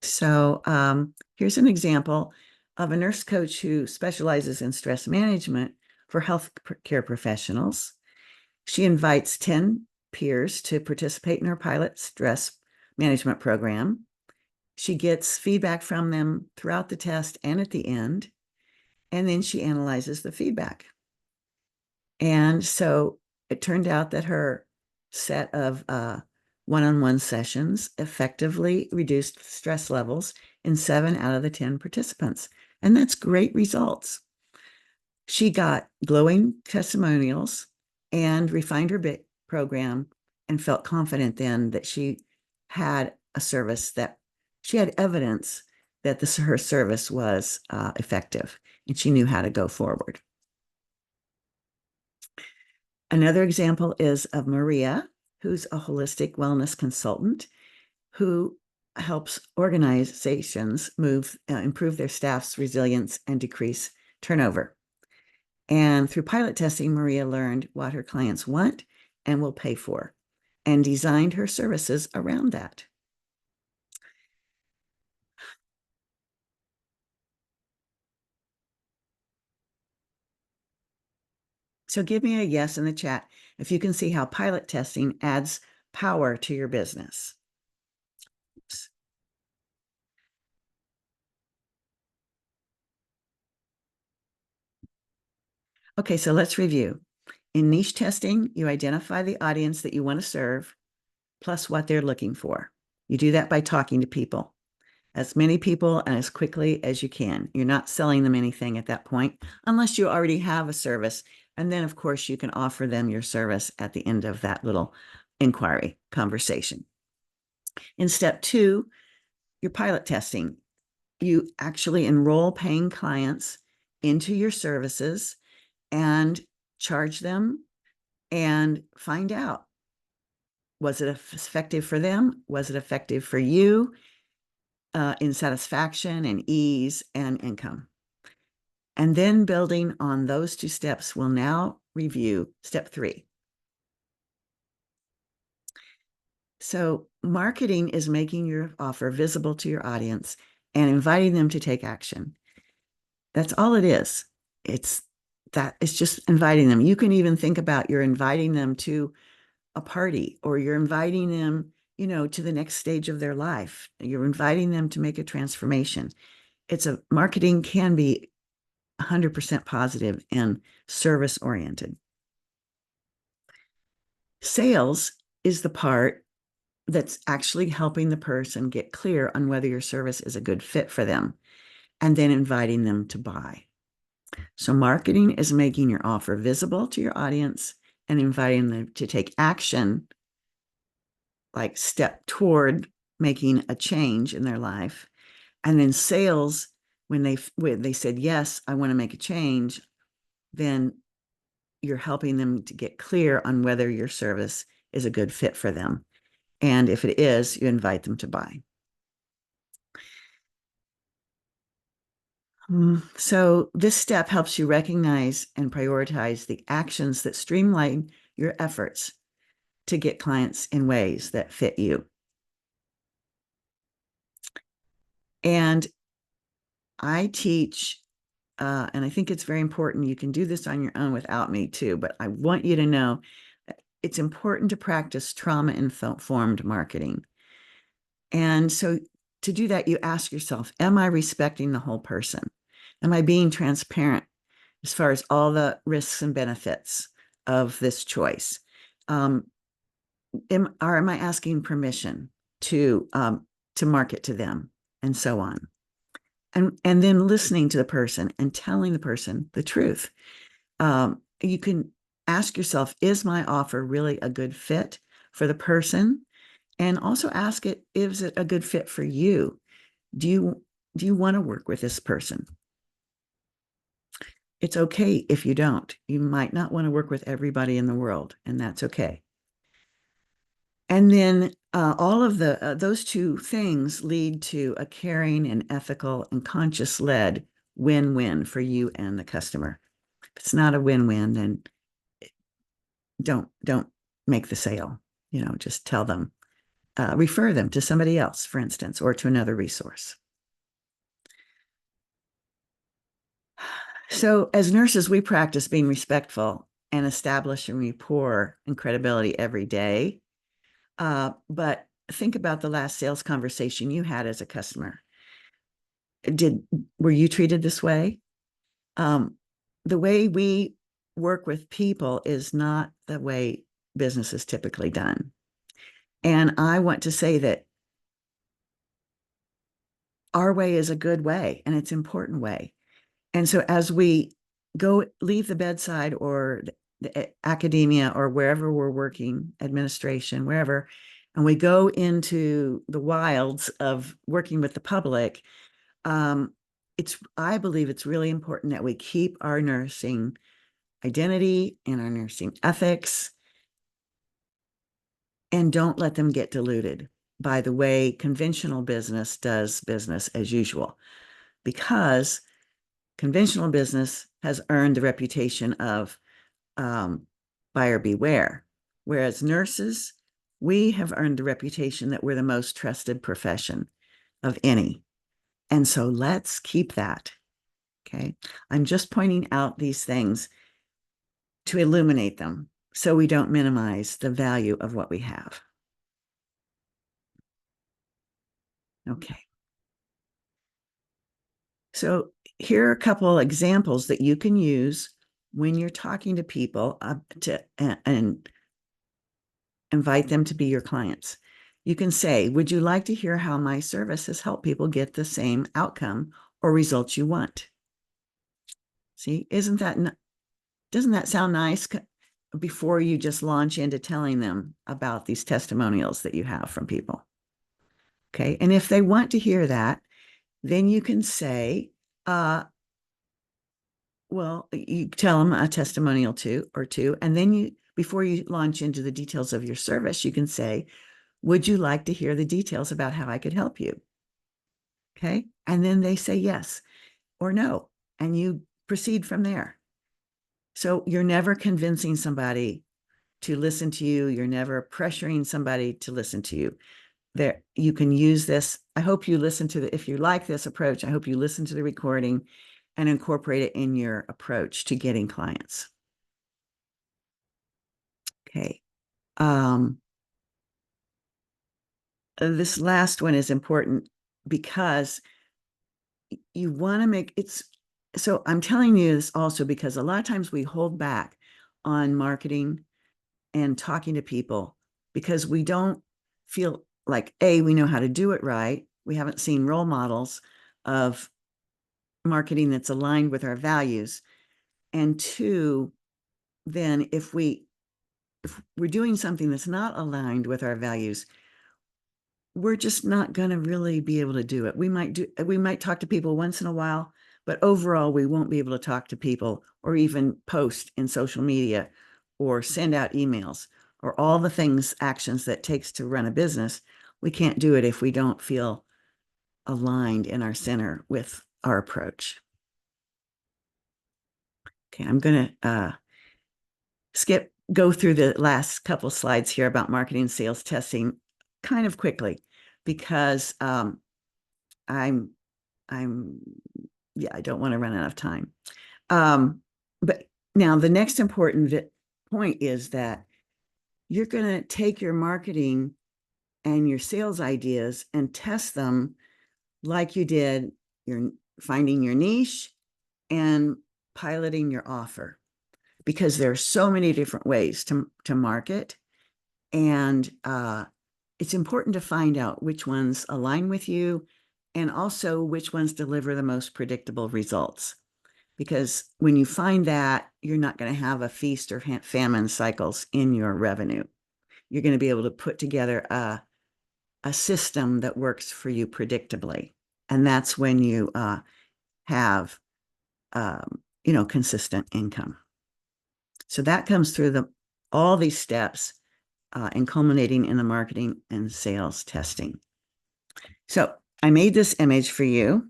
So here's an example of a nurse coach who specializes in stress management for healthcare professionals. She invites 10 peers to participate in her pilot stress management program. She gets feedback from them throughout the test and at the end, and then she analyzes the feedback. And so it turned out that her set of one-on-one sessions effectively reduced stress levels in 7 out of the 10 participants. And that's great results. She got glowing testimonials and refined her program and felt confident then that she had a service that she had evidence that her service was effective, and she knew how to go forward. Another example is of Maria, who's a holistic wellness consultant who helps organizations improve their staff's resilience and decrease turnover. And through pilot testing, Maria learned what her clients want and will pay for, and designed her services around that. So give me a yes in the chat if you can see how pilot testing adds power to your business. Oops. Okay, so let's review. In niche testing, you identify the audience that you want to serve, plus what they're looking for. You do that by talking to people, as many people and as quickly as you can. You're not selling them anything at that point, unless you already have a service. And then, of course, you can offer them your service at the end of that little inquiry conversation. In step 2, your pilot testing. You actually enroll paying clients into your services and charge them and find out Was it effective for them? Was it effective for you in satisfaction and ease and income? And then building on those two steps, we'll now review step 3. So marketing is making your offer visible to your audience and inviting them to take action. That's all it is. It's just inviting them. You can even think about you're inviting them to a party, or you're inviting them, to the next stage of their life. You're inviting them to make a transformation. Marketing can be 100% positive and service oriented. Sales is the part that's actually helping the person get clear on whether your service is a good fit for them, and then inviting them to buy. So marketing is making your offer visible to your audience and inviting them to take action, like step toward making a change in their life. And then sales, when they said, yes, I want to make a change, then you're helping them to get clear on whether your service is a good fit for them. And if it is, you invite them to buy. So this step helps you recognize and prioritize the actions that streamline your efforts to get clients in ways that fit you. And I teach, and I think it's very important. You can do this on your own without me too, but I want you to know it's important to practice trauma-informed marketing. And so to do that, you ask yourself, am I respecting the whole person? Am I being transparent as far as all the risks and benefits of this choice? Am I asking permission to market to them, and so on? And then listening to the person and telling the person the truth. You can ask yourself, is my offer really a good fit for the person? And also ask it, is it a good fit for you? Do you want to work with this person? It's okay if you don't. You might not want to work with everybody in the world, and that's okay. And then all of those two things lead to a caring and ethical and conscious-led win-win for you and the customer. If it's not a win-win, then don't make the sale. Just tell them, refer them to somebody else, for instance, or to another resource. So as nurses, we practice being respectful and establishing rapport and credibility every day. But think about the last sales conversation you had as a customer. Were you treated this way? The way we work with people is not the way business is typically done. And I want to say that our way is a good way, and it's an important way. And so as we leave the bedside or the academia or wherever we're working, administration, wherever, and we go into the wilds of working with the public, I believe it's really important that we keep our nursing identity and our nursing ethics and don't let them get diluted by the way conventional business does business as usual, because conventional business has earned the reputation of buyer beware, whereas nurses, we have earned the reputation that we're the most trusted profession of any. And so let's keep that. Okay. I'm just pointing out these things to illuminate them so we don't minimize the value of what we have. Okay. So here are a couple examples that you can use when you're talking to people and invite them to be your clients. You can say, would you like to hear how my service has helped people get the same outcome or results you want? See, doesn't that sound nice before you just launch into telling them about these testimonials that you have from people? Okay. And if they want to hear that, then you can say, well, you tell them a testimonial or two, and then before you launch into the details of your service, you can say, would you like to hear the details about how I could help you? Okay. And then they say yes or no, and you proceed from there. So you're never convincing somebody to listen to you. You're never pressuring somebody to listen to you. There, you can use this. I hope you listen to if you like this approach, I hope you listen to the recording and incorporate it in your approach to getting clients. Okay. This last one is important because you want to make it's so I'm telling you this also because a lot of times we hold back on marketing and talking to people because we don't feel like we know how to do it right. We haven't seen role models of marketing that's aligned with our values. And two, then if we're doing something that's not aligned with our values, we're just not going to really be able to do it. We might talk to people once in a while, but overall we won't be able to talk to people or even post in social media or send out emails or all the things, actions that it takes to run a business. We can't do it if we don't feel aligned in our center with our approach. Okay, I'm going to go through the last couple slides here about marketing and sales testing kind of quickly because I'm I don't want to run out of time. But now the next important point is that you're going to take your marketing and your sales ideas and test them like you did your finding your niche and piloting your offer, because there are so many different ways to market. And it's important to find out which ones align with you and also which ones deliver the most predictable results. Because when you find that, you're not going to have a feast or famine cycles in your revenue. You're going to be able to put together a system that works for you predictably. And that's when you have, consistent income. So that comes through all these steps and culminating in the marketing and sales testing. So I made this image for you.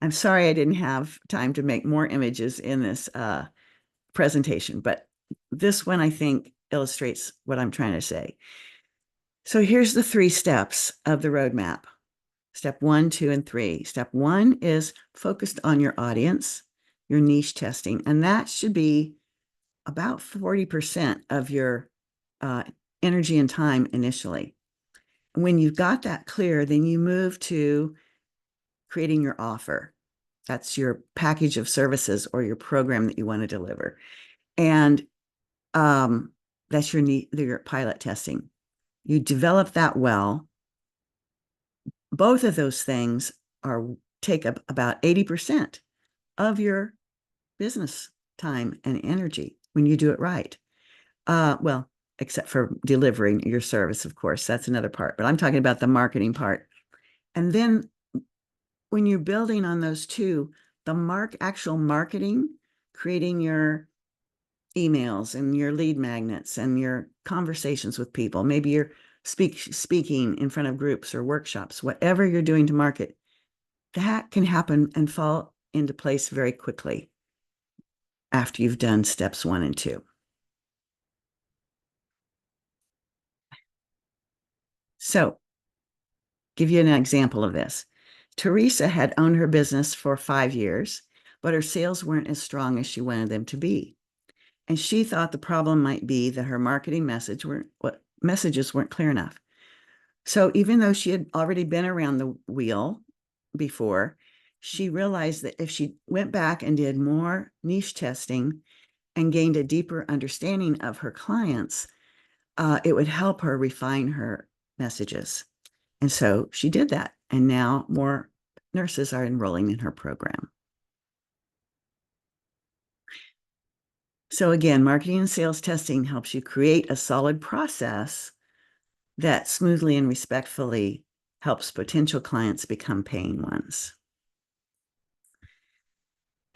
I'm sorry I didn't have time to make more images in this presentation, but this one I think illustrates what I'm trying to say. So here's the 3 steps of the roadmap. Step 1, 2, and 3. Step 1 is focused on your audience, your niche testing, and that should be about 40% of your energy and time initially. When you've got that clear, then you move to creating your offer. That's your package of services or your program that you want to deliver. And that's your pilot testing. You develop that well. Both of those things take up about 80% of your business time and energy when you do it right. Well, except for delivering your service, of course, that's another part, but I'm talking about the marketing part. And then when you're building on those two, the actual marketing, creating your emails and your lead magnets and your conversations with people, maybe you're speaking in front of groups or workshops, whatever you're doing to market, that can happen and fall into place very quickly after you've done steps 1 and 2. So, give you an example of this. Teresa had owned her business for 5 years, but her sales weren't as strong as she wanted them to be. And she thought the problem might be that her marketing messages weren't clear enough. So even though she had already been around the wheel before, she realized that if she went back and did more niche testing and gained a deeper understanding of her clients, it would help her refine her messages. And so she did that. And now more nurses are enrolling in her program. So again, marketing and sales testing helps you create a solid process that smoothly and respectfully helps potential clients become paying ones.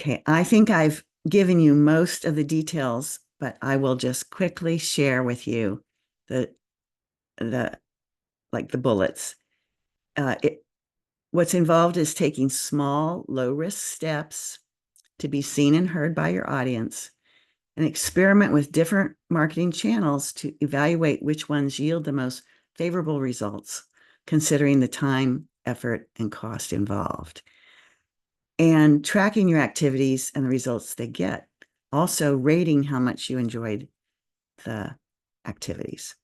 Okay, I think I've given you most of the details, but I will just quickly share with you the bullets. What's involved is taking small, low-risk steps to be seen and heard by your audience, and experiment with different marketing channels to evaluate which ones yield the most favorable results, considering the time, effort, and cost involved, and tracking your activities and the results they get. Also rating how much you enjoyed the activities.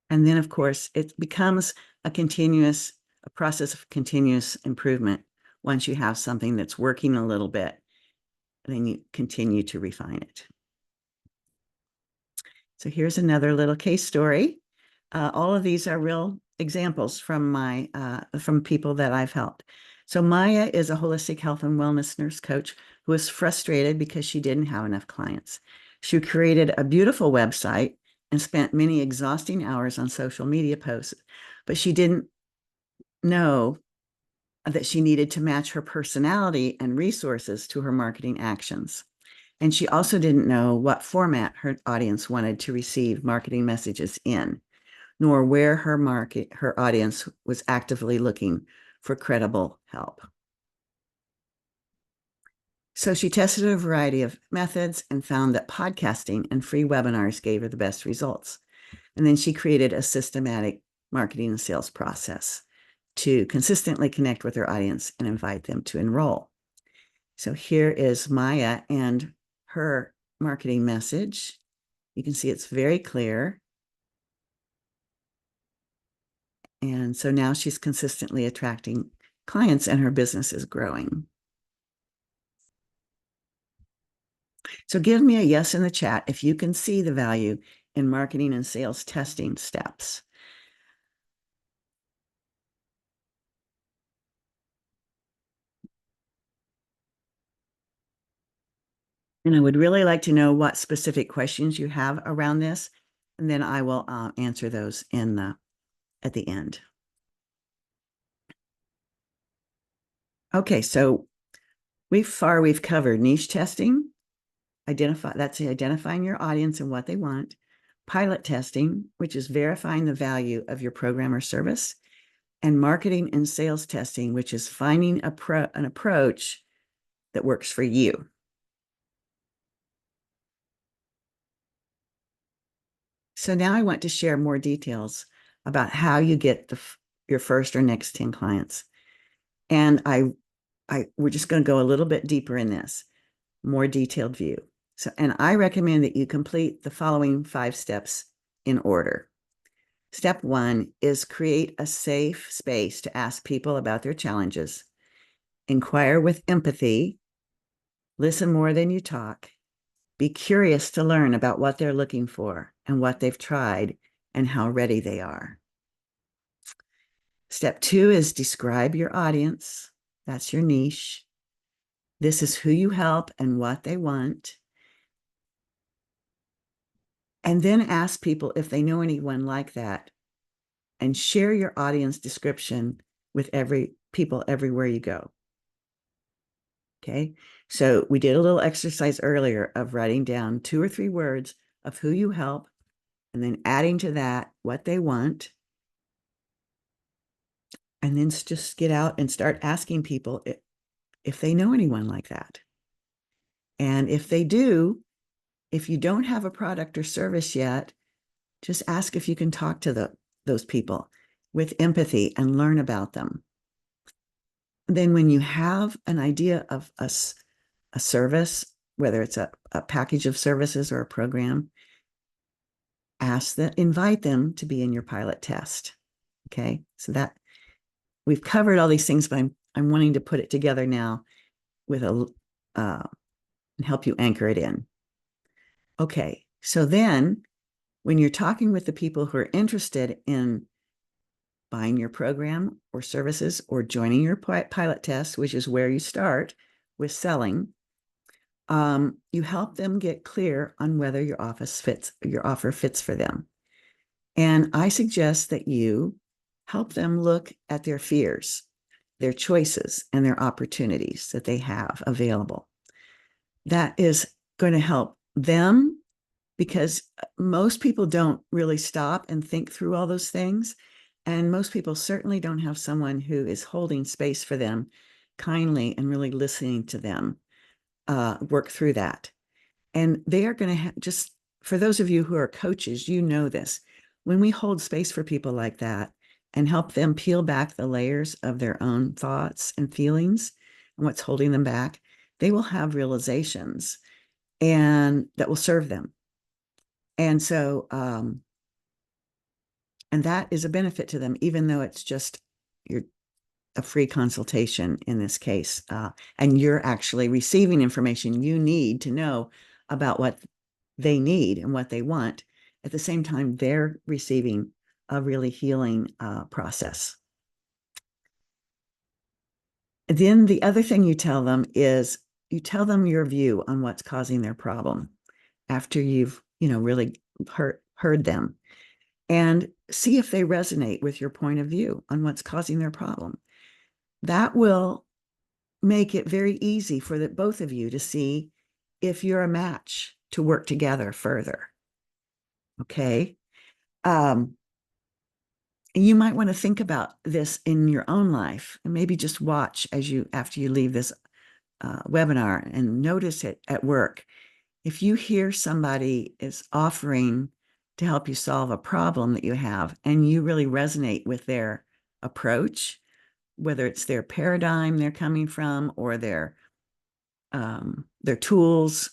And then, of course, it becomes a process of continuous improvement. Once you have something that's working a little bit, then you continue to refine it. So here's another little case story. All of these are real examples from from people that I've helped. So Maya is a holistic health and wellness nurse coach who was frustrated because she didn't have enough clients. She created a beautiful website and spent many exhausting hours on social media posts, but she didn't know that she needed to match her personality and resources to her marketing actions. And she also didn't know what format her audience wanted to receive marketing messages in, nor where her audience was actively looking for credible help. So she tested a variety of methods and found that podcasting and free webinars gave her the best results. And then she created a systematic marketing and sales process to consistently connect with her audience and invite them to enroll. So here is Maya and her marketing message. You can see it's very clear. And so now she's consistently attracting clients and her business is growing. So give me a yes in the chat if you can see the value in marketing and sales testing steps. And I would really like to know what specific questions you have around this, and then I will answer those at the end. Okay, so we've covered niche testing, identifying your audience and what they want, pilot testing, which is verifying the value of your program or service, and marketing and sales testing, which is finding an approach that works for you. So now I want to share more details about how you get your first or next 10 clients. And we're just going to go a little bit deeper in this, more detailed view. So, and I recommend that you complete the following 5 steps in order. Step 1 is create a safe space to ask people about their challenges. Inquire with empathy. Listen more than you talk. Be curious to learn about what they're looking for and what they've tried and how ready they are. Step 2 is describe your audience. That's your niche. This is who you help and what they want. And then ask people if they know anyone like that, and share your audience description with people everywhere you go. Okay, so we did a little exercise earlier of writing down 2 or 3 words of who you help, and then adding to that what they want. And then just get out and start asking people if they know anyone like that. And if they do, if you don't have a product or service yet, just ask if you can talk to those people with empathy and learn about them. Then when you have an idea of a service, whether it's a package of services or a program, invite them to be in your pilot test. Okay, so that we've covered all these things, but I'm wanting to put it together now with and help you anchor it in. Okay, so then when you're talking with the people who are interested in buying your program or services or joining your pilot test, which is where you start with selling, you help them get clear on whether your offer fits for them. And I suggest that you help them look at their fears their choices and their opportunities that they have available. That is going to help them, because most people don't really stop and think through all those things. And most people certainly don't have someone who is holding space for them kindly and really listening to them work through that. And they are going to just, for those of you who are coaches, you know this. When we hold space for people like that and help them peel back the layers of their own thoughts and feelings and what's holding them back, they will have realizations and that will serve them. And so, and that is a benefit to them, even though it's just a free consultation in this case. And you're actually receiving information you need to know about what they need and what they want. At the same time, they're receiving a really healing process. And then the other thing you tell them is you tell them your view on what's causing their problem after you've, really heard them, and see if they resonate with your point of view on what's causing their problem. That will make it very easy for both of you to see if you're a match to work together further. Okay. You might want to think about this in your own life and maybe just watch after you leave this webinar, and notice it at work. If you hear somebody is offering to help you solve a problem that you have and you really resonate with their approach, whether it's their paradigm they're coming from or their tools,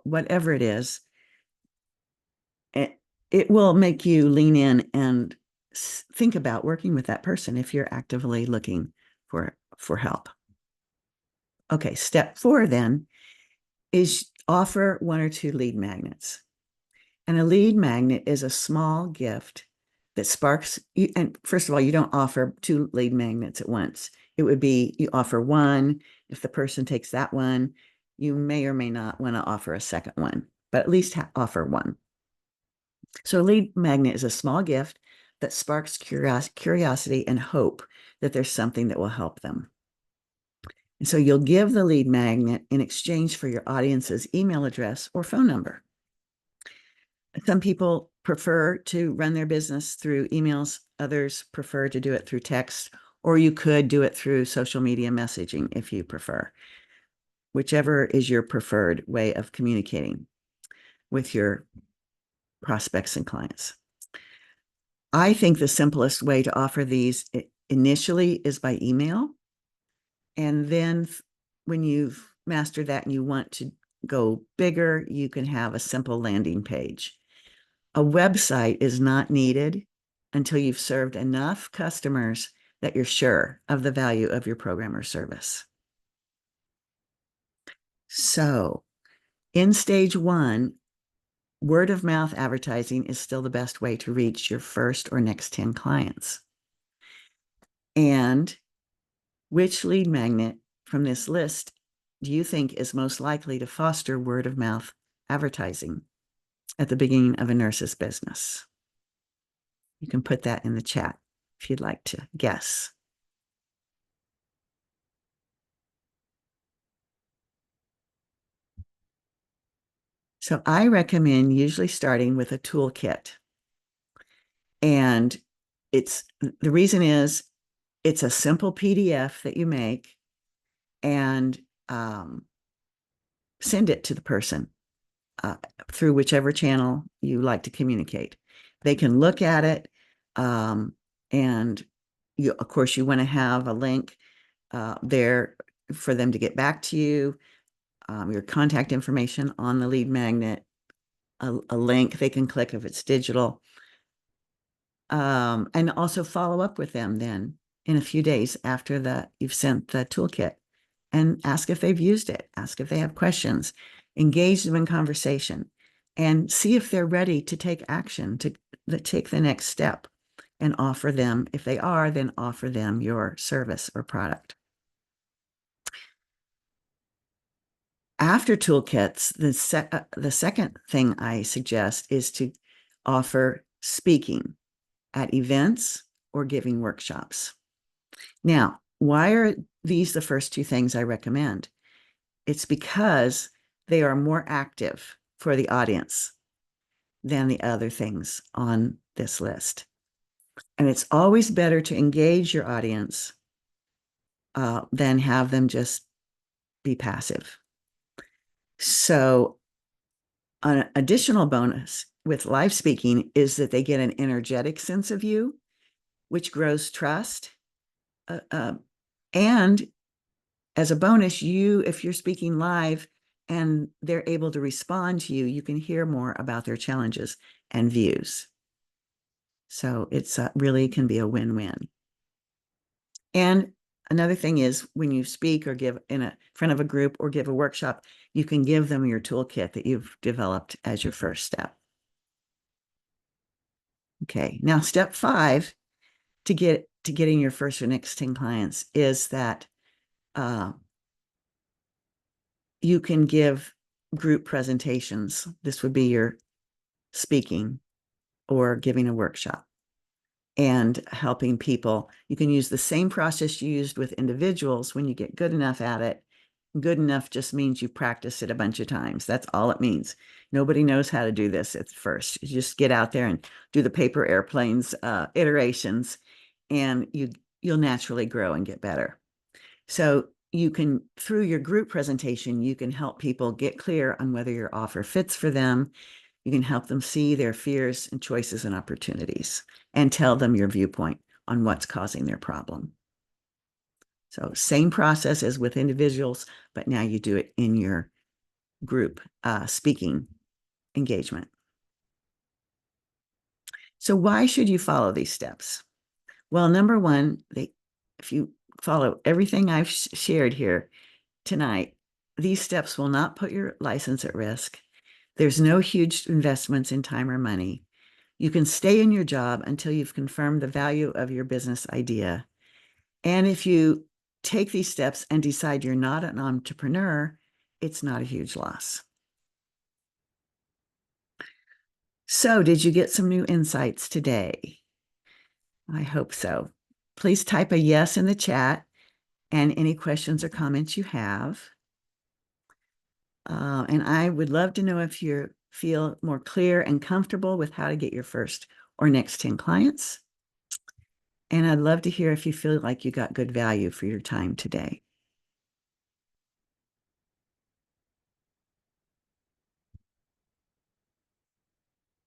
whatever it is, it will make you lean in and think about working with that person if you're actively looking for help. Okay, step 4 then is offer 1 or 2 lead magnets. And a lead magnet is a small gift that sparks you. And first of all, you don't offer 2 lead magnets at once. It would be you offer 1. If the person takes that one, you may or may not want to offer a second one, but at least offer 1. So a lead magnet is a small gift that sparks curiosity and hope that there's something that will help them. And so you'll give the lead magnet in exchange for your audience's email address or phone number. Some people prefer to run their business through emails. Others prefer to do it through text, or you could do it through social media messaging if you prefer, whichever is your preferred way of communicating with your prospects and clients. I think the simplest way to offer these initially is by email. And then when you've mastered that and you want to go bigger, you can have a simple landing page. A website is not needed until you've served enough customers that you're sure of the value of your program or service. So in stage 1, word of mouth advertising is still the best way to reach your first or next 10 clients. And which lead magnet from this list do you think is most likely to foster word of mouth advertising at the beginning of a nurse's business? You can put that in the chat if you'd like to guess. So I recommend usually starting with a toolkit. And the reason is it's a simple PDF that you make and send it to the person through whichever channel you like to communicate. They can look at it, and of course, you want to have a link there for them to get back to you, your contact information on the lead magnet, a link they can click if it's digital, and also follow up with them then in a few days after you've sent the toolkit, and ask if they've used it, ask if they have questions, engage them in conversation, and see if they're ready to take action, to take the next step, and offer them, if they are, then offer them your service or product. After toolkits, the second thing I suggest is to offer speaking at events or giving workshops. Now, why are these the first two things I recommend? It's because they are more active for the audience than the other things on this list. And it's always better to engage your audience than have them just be passive. So an additional bonus with live speaking is that they get an energetic sense of you, which grows trust. And as a bonus, if you're speaking live and they're able to respond to you, you can hear more about their challenges and views. So it's really can be a win-win. And another thing is when you speak or give in front of a group or give a workshop, you can give them your toolkit that you've developed as your first step. Okay, now step 5 to getting your first or next 10 clients is that you can give group presentations. This would be your speaking or giving a workshop and helping people. You can use the same process you used with individuals when you get good enough at it. Good enough just means you practice it a bunch of times. That's all it means. Nobody knows how to do this at first. You just get out there and do the paper airplanes iterations, and you'll naturally grow and get better. So you can, through your group presentation, you can help people get clear on whether your offer fits for them. You can help them see their fears and choices and opportunities and tell them your viewpoint on what's causing their problem. So same process as with individuals, but now you do it in your group speaking engagement. So why should you follow these steps? Well, number one, if you follow everything I've shared here tonight, these steps will not put your license at risk. There's no huge investments in time or money. You can stay in your job until you've confirmed the value of your business idea. And if you take these steps and decide you're not an entrepreneur, it's not a huge loss. So, did you get some new insights today? I hope so. Please type a yes in the chat and any questions or comments you have. And I would love to know if you feel more clear and comfortable with how to get your first or next 10 clients. And I'd love to hear if you feel like you got good value for your time today.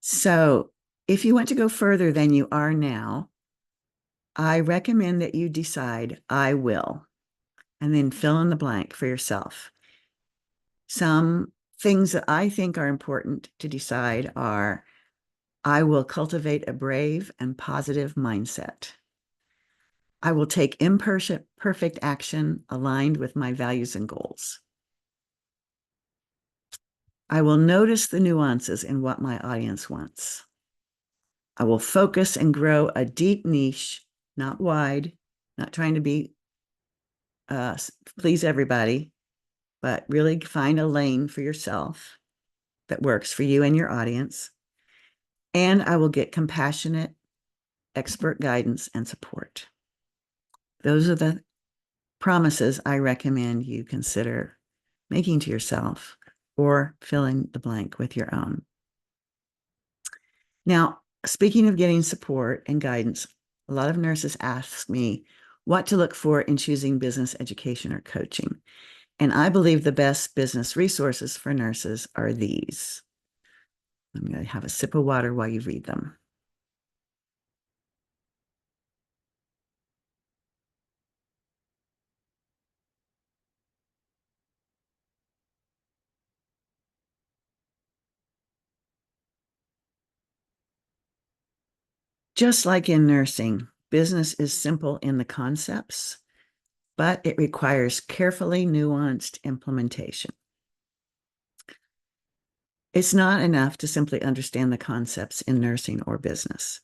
So if you want to go further than you are now, I recommend that you decide, I will, and then fill in the blank for yourself. Some things that I think are important to decide are, I will cultivate a brave and positive mindset. I will take imperfect action aligned with my values and goals. I will notice the nuances in what my audience wants. I will focus and grow a deep niche, not wide, not trying to please everybody, but really find a lane for yourself that works for you and your audience. And I will get compassionate, expert guidance and support. Those are the promises I recommend you consider making to yourself or filling the blank with your own. Now, speaking of getting support and guidance, a lot of nurses ask me what to look for in choosing business education or coaching. And I believe the best business resources for nurses are these. I'm going to have a sip of water while you read them. Just like in nursing, business is simple in the concepts, but it requires carefully nuanced implementation. It's not enough to simply understand the concepts in nursing or business.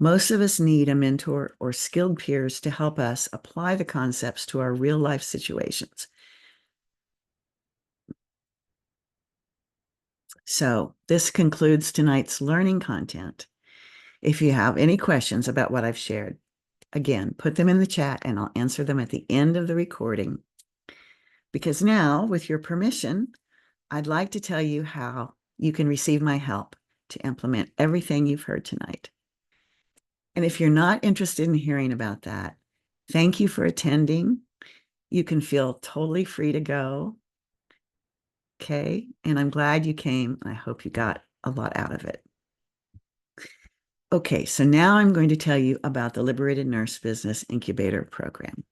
Most of us need a mentor or skilled peers to help us apply the concepts to our real life situations. So this concludes tonight's learning content. If you have any questions about what I've shared, Again, put them in the chat and I'll answer them at the end of the recording. Because now, with your permission, I'd like to tell you how you can receive my help to implement everything you've heard tonight. And if you're not interested in hearing about that, thank you for attending. You can feel totally free to go. Okay. And I'm glad you came. And I hope you got a lot out of it. Okay. So now I'm going to tell you about the Liberated Nurse Business Incubator Program.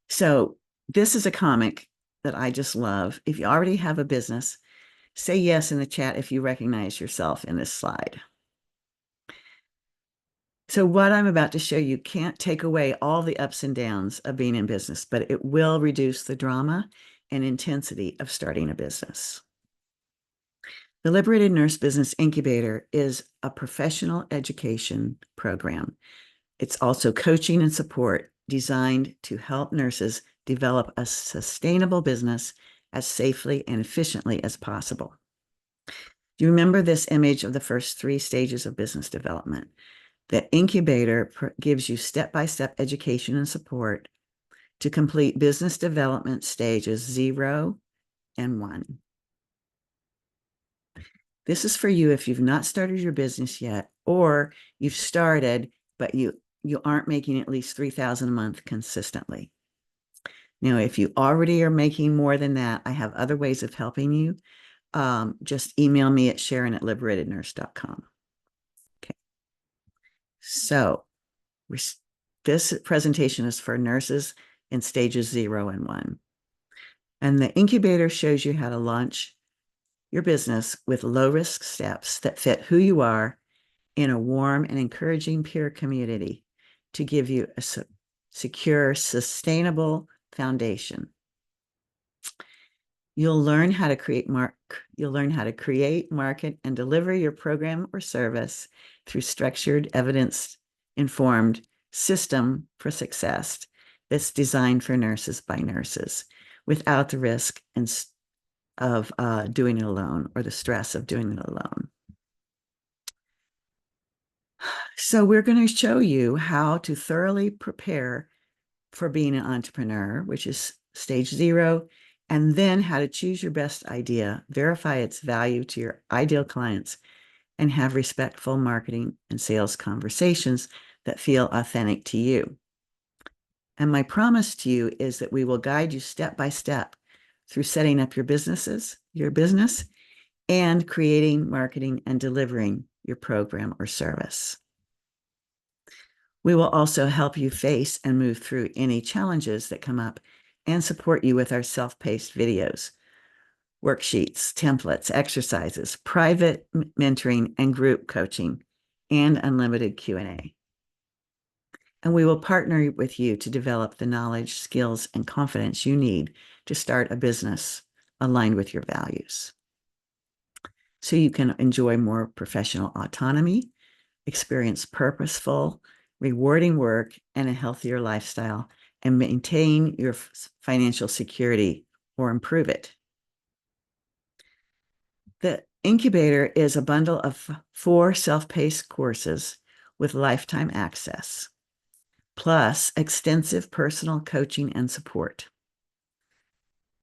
So this is a comic that I just love. If you already have a business, say yes in the chat if you recognize yourself in this slide. So what I'm about to show you can't take away all the ups and downs of being in business, but it will reduce the drama and intensity of starting a business. The Liberated Nurse Business Incubator is a professional education program. It's also coaching and support designed to help nurses develop a sustainable business as safely and efficiently as possible. Do you remember this image of the first 3 stages of business development? The incubator gives you step-by-step education and support to complete business development stages 0 and 1. This is for you if you've not started your business yet, or you've started, but you aren't making at least $3,000 a month consistently. Now, if you already are making more than that, I have other ways of helping you. Just email me at sharon@liberatednurse.com. Okay. So this presentation is for nurses in stages 0 and 1. And the incubator shows you how to launch your business with low-risk steps that fit who you are in a warm and encouraging peer community to give you a secure, sustainable foundation. You'll learn how to create, market, and deliver your program or service through structured, evidence-informed system for success that's designed for nurses by nurses without the risk of doing it alone or the stress of doing it alone. So we're going to show you how to thoroughly prepare for being an entrepreneur, which is stage 0, and then how to choose your best idea, verify its value to your ideal clients, and have respectful marketing and sales conversations that feel authentic to you. And my promise to you is that we will guide you step by step through setting up your business, and creating, marketing, and delivering your program or service. We will also help you face and move through any challenges that come up and support you with our self-paced videos, worksheets, templates, exercises, private mentoring and group coaching, and unlimited Q&A. And we will partner with you to develop the knowledge, skills, and confidence you need to start a business aligned with your values, so you can enjoy more professional autonomy, experience purposeful, rewarding work and a healthier lifestyle, and maintain your financial security or improve it. The incubator is a bundle of 4 self-paced courses with lifetime access, plus extensive personal coaching and support.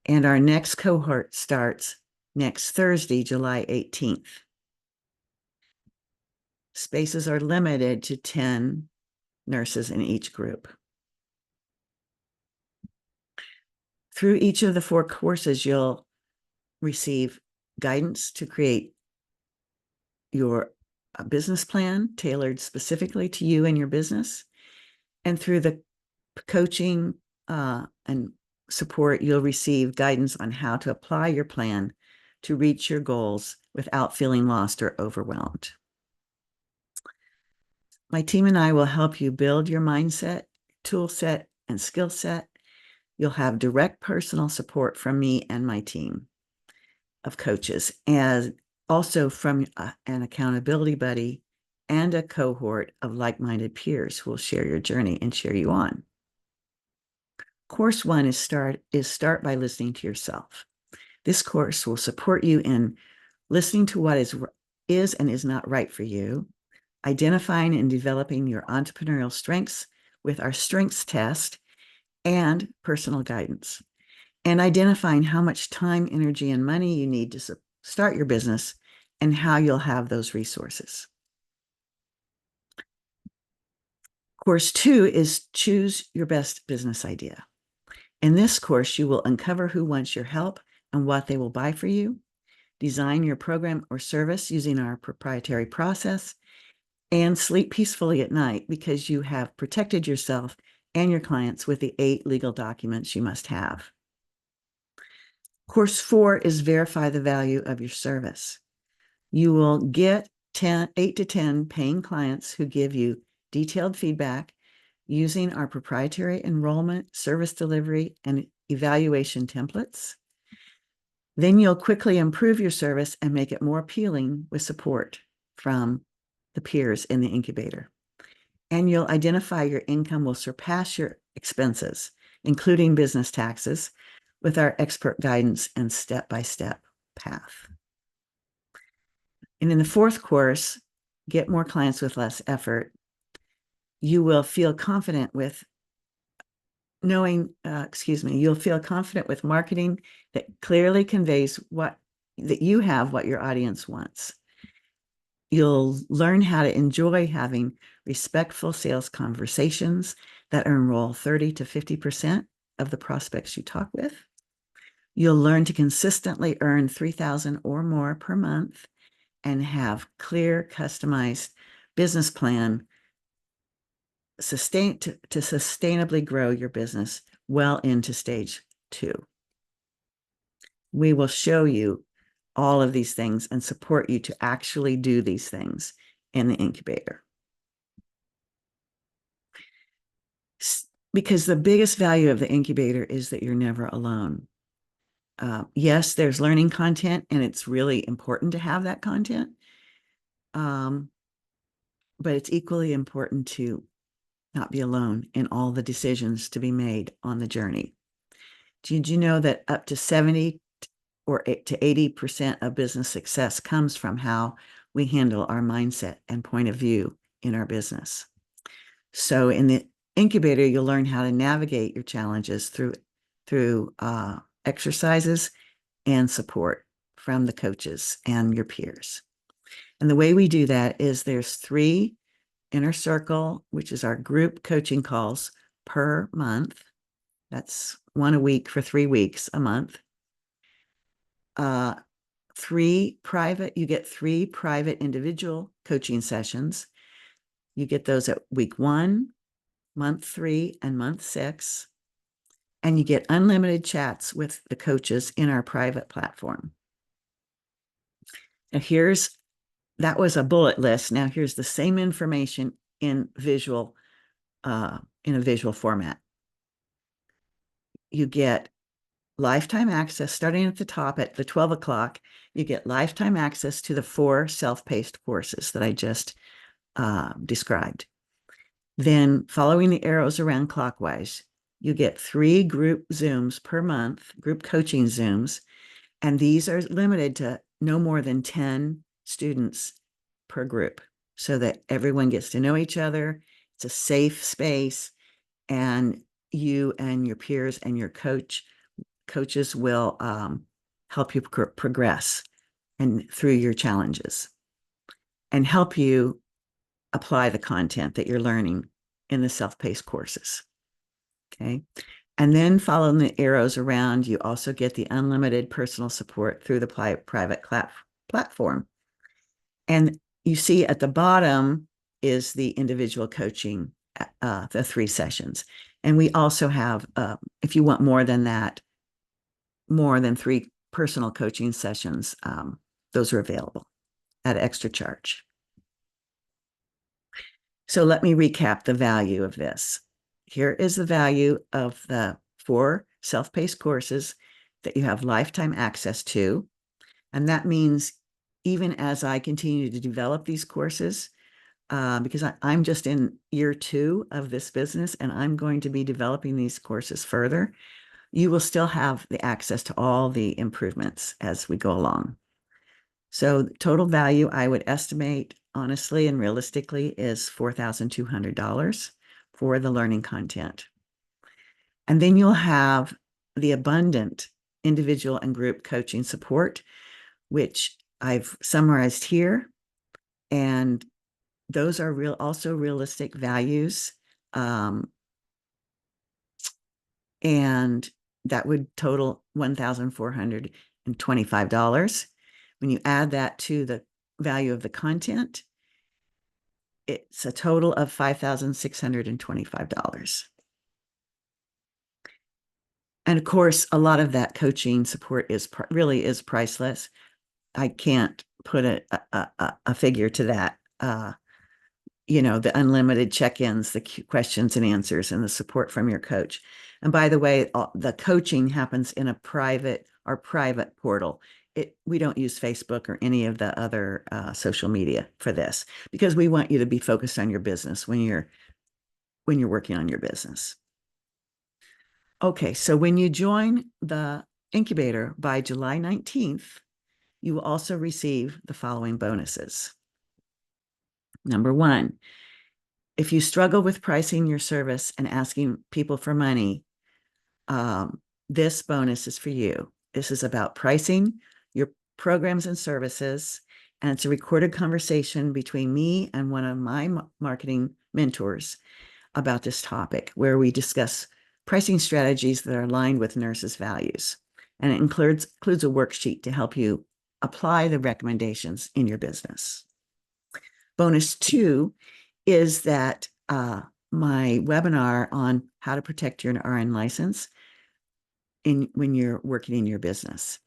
And our next cohort starts next Thursday, July 18th. Spaces are limited to 10 nurses in each group. Through each of the 4 courses, you'll receive guidance to create your business plan tailored specifically to you and your business. And through the coaching and support, you'll receive guidance on how to apply your plan to reach your goals without feeling lost or overwhelmed. My team and I will help you build your mindset, tool set, and skill set. You'll have direct personal support from me and my team of coaches, and also from an accountability buddy and a cohort of like-minded peers who will share your journey and cheer you on. Course 1 is start by listening to yourself. This course will support you in listening to what is and is not right for you, identifying and developing your entrepreneurial strengths with our strengths test, and personal guidance, and identifying how much time, energy, and money you need to start your business and how you'll have those resources. Course 2 is Choose Your Best Business Idea. In this course, you will uncover who wants your help and what they will buy for you, design your program or service using our proprietary process, and sleep peacefully at night because you have protected yourself and your clients with the 8 legal documents you must have. Course 4 is Verify the Value of Your Service. You will get 8 to 10 paying clients who give you detailed feedback using our proprietary enrollment, service delivery, and evaluation templates. Then you'll quickly improve your service and make it more appealing with support from the peers in the incubator. And you'll identify your income will surpass your expenses, including business taxes, with our expert guidance and step-by-step path. And in the 4th course, Get More Clients with Less Effort, you will feel confident with you'll feel confident with marketing that clearly conveys what your audience wants. You'll learn how to enjoy having respectful sales conversations that enroll 30 to 50% of the prospects you talk with. You'll learn to consistently earn $3,000 or more per month and have clear, customized business plan to sustainably grow your business well into stage 2. We will show you all of these things and support you to actually do these things in the incubator. Because the biggest value of the incubator is that you're never alone. Yes, there's learning content, and it's really important to have that content. But it's equally important to not be alone in all the decisions to be made on the journey. Did you know that up to 70 or to 80% of business success comes from how we handle our mindset and point of view in our business? So in the incubator, you'll learn how to navigate your challenges through exercises and support from the coaches and your peers. And the way we do that is there's 3 Inner Circle, which is our group coaching calls per month. That's 1 a week for 3 weeks a month. 3 private, you get 3 private individual coaching sessions. You get those at week 1, month 3, and month 6. And you get unlimited chats with the coaches in our private platform. Now that was a bullet list. Now here's the same information in a visual format. You get lifetime access starting at the top at the 12 o'clock. You get lifetime access to the 4 self-paced courses that I just described. Then following the arrows around clockwise, you get 3 group Zooms per month, group coaching Zooms, and these are limited to no more than 10 students per group so that everyone gets to know each other. It's a safe space, and you and your peers and your coaches will help you progress and through your challenges and help you apply the content that you're learning in the self-paced courses. Okay. And then following the arrows around, you also get the unlimited personal support through the private platform. And you see at the bottom is the individual coaching, the 3 sessions. And we also have, if you want more than that, more than 3 personal coaching sessions, those are available at extra charge. So let me recap the value of this. Here is the value of the 4 self-paced courses that you have lifetime access to. And that means even as I continue to develop these courses, because I'm just in year 2 of this business and I'm going to be developing these courses further, you will still have the access to all the improvements as we go along. So total value, I would estimate honestly and realistically, is $4,200 for the learning content. And then you'll have the abundant individual and group coaching support, which I've summarized here. And those are also realistic values. And that would total $1,425. When you add that to the value of the content, it's a total of $5,625. And of course, a lot of that coaching support really is priceless. I can't put a figure to that. The unlimited check-ins, the questions and answers, and the support from your coach. And by the way, the coaching happens in a private portal. We don't use Facebook or any of the other social media for this, because we want you to be focused on your business when you're working on your business. Okay, so when you join the incubator by July 19th, you will also receive the following bonuses. Number one, if you struggle with pricing your service and asking people for money, this bonus is for you. This is about pricing your programs and services, and it's a recorded conversation between me and one of my marketing mentors about this topic, where we discuss pricing strategies that are aligned with nurses' values. And it includes a worksheet to help you apply the recommendations in your business. Bonus 2 is that my webinar on how to protect your RN license when you're working in your business.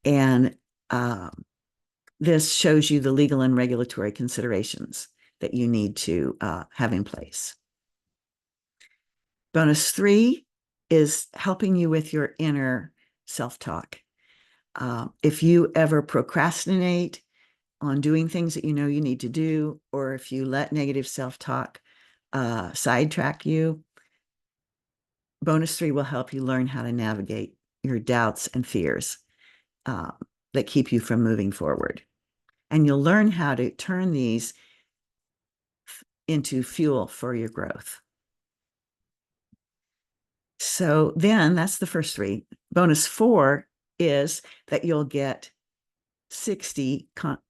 And this shows you the legal and regulatory considerations that you need to have in place. Bonus 3 is helping you with your inner self-talk. If you ever procrastinate on doing things that you know you need to do, or if you let negative self-talk sidetrack you, bonus 3 will help you learn how to navigate your doubts and fears that keep you from moving forward. And you'll learn how to turn these into fuel for your growth. So then that's the first 3. Bonus 4 is that you'll get 60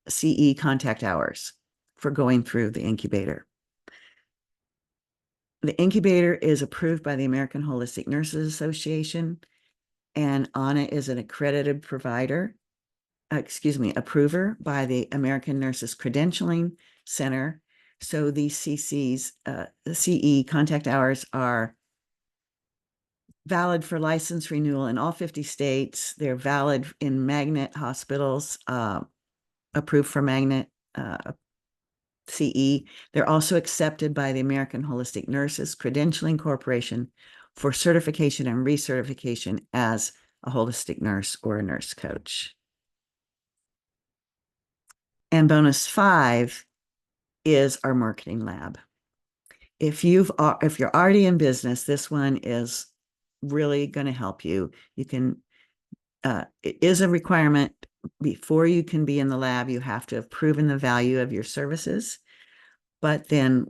CE contact hours for going through the incubator. The incubator is approved by the American Holistic Nurses Association, and Anna is an accredited approver by the American Nurses Credentialing Center. So these the CE contact hours are valid for license renewal in all 50 states. They're valid in magnet hospitals, approved for magnet CE. They're also accepted by the American Holistic Nurses Credentialing Corporation for certification and recertification as a holistic nurse or a nurse coach. And bonus 5 is our marketing lab. If you're already in business, this one is really going to help you. You can, it is a requirement. Before you can be in the lab, you have to have proven the value of your services. But then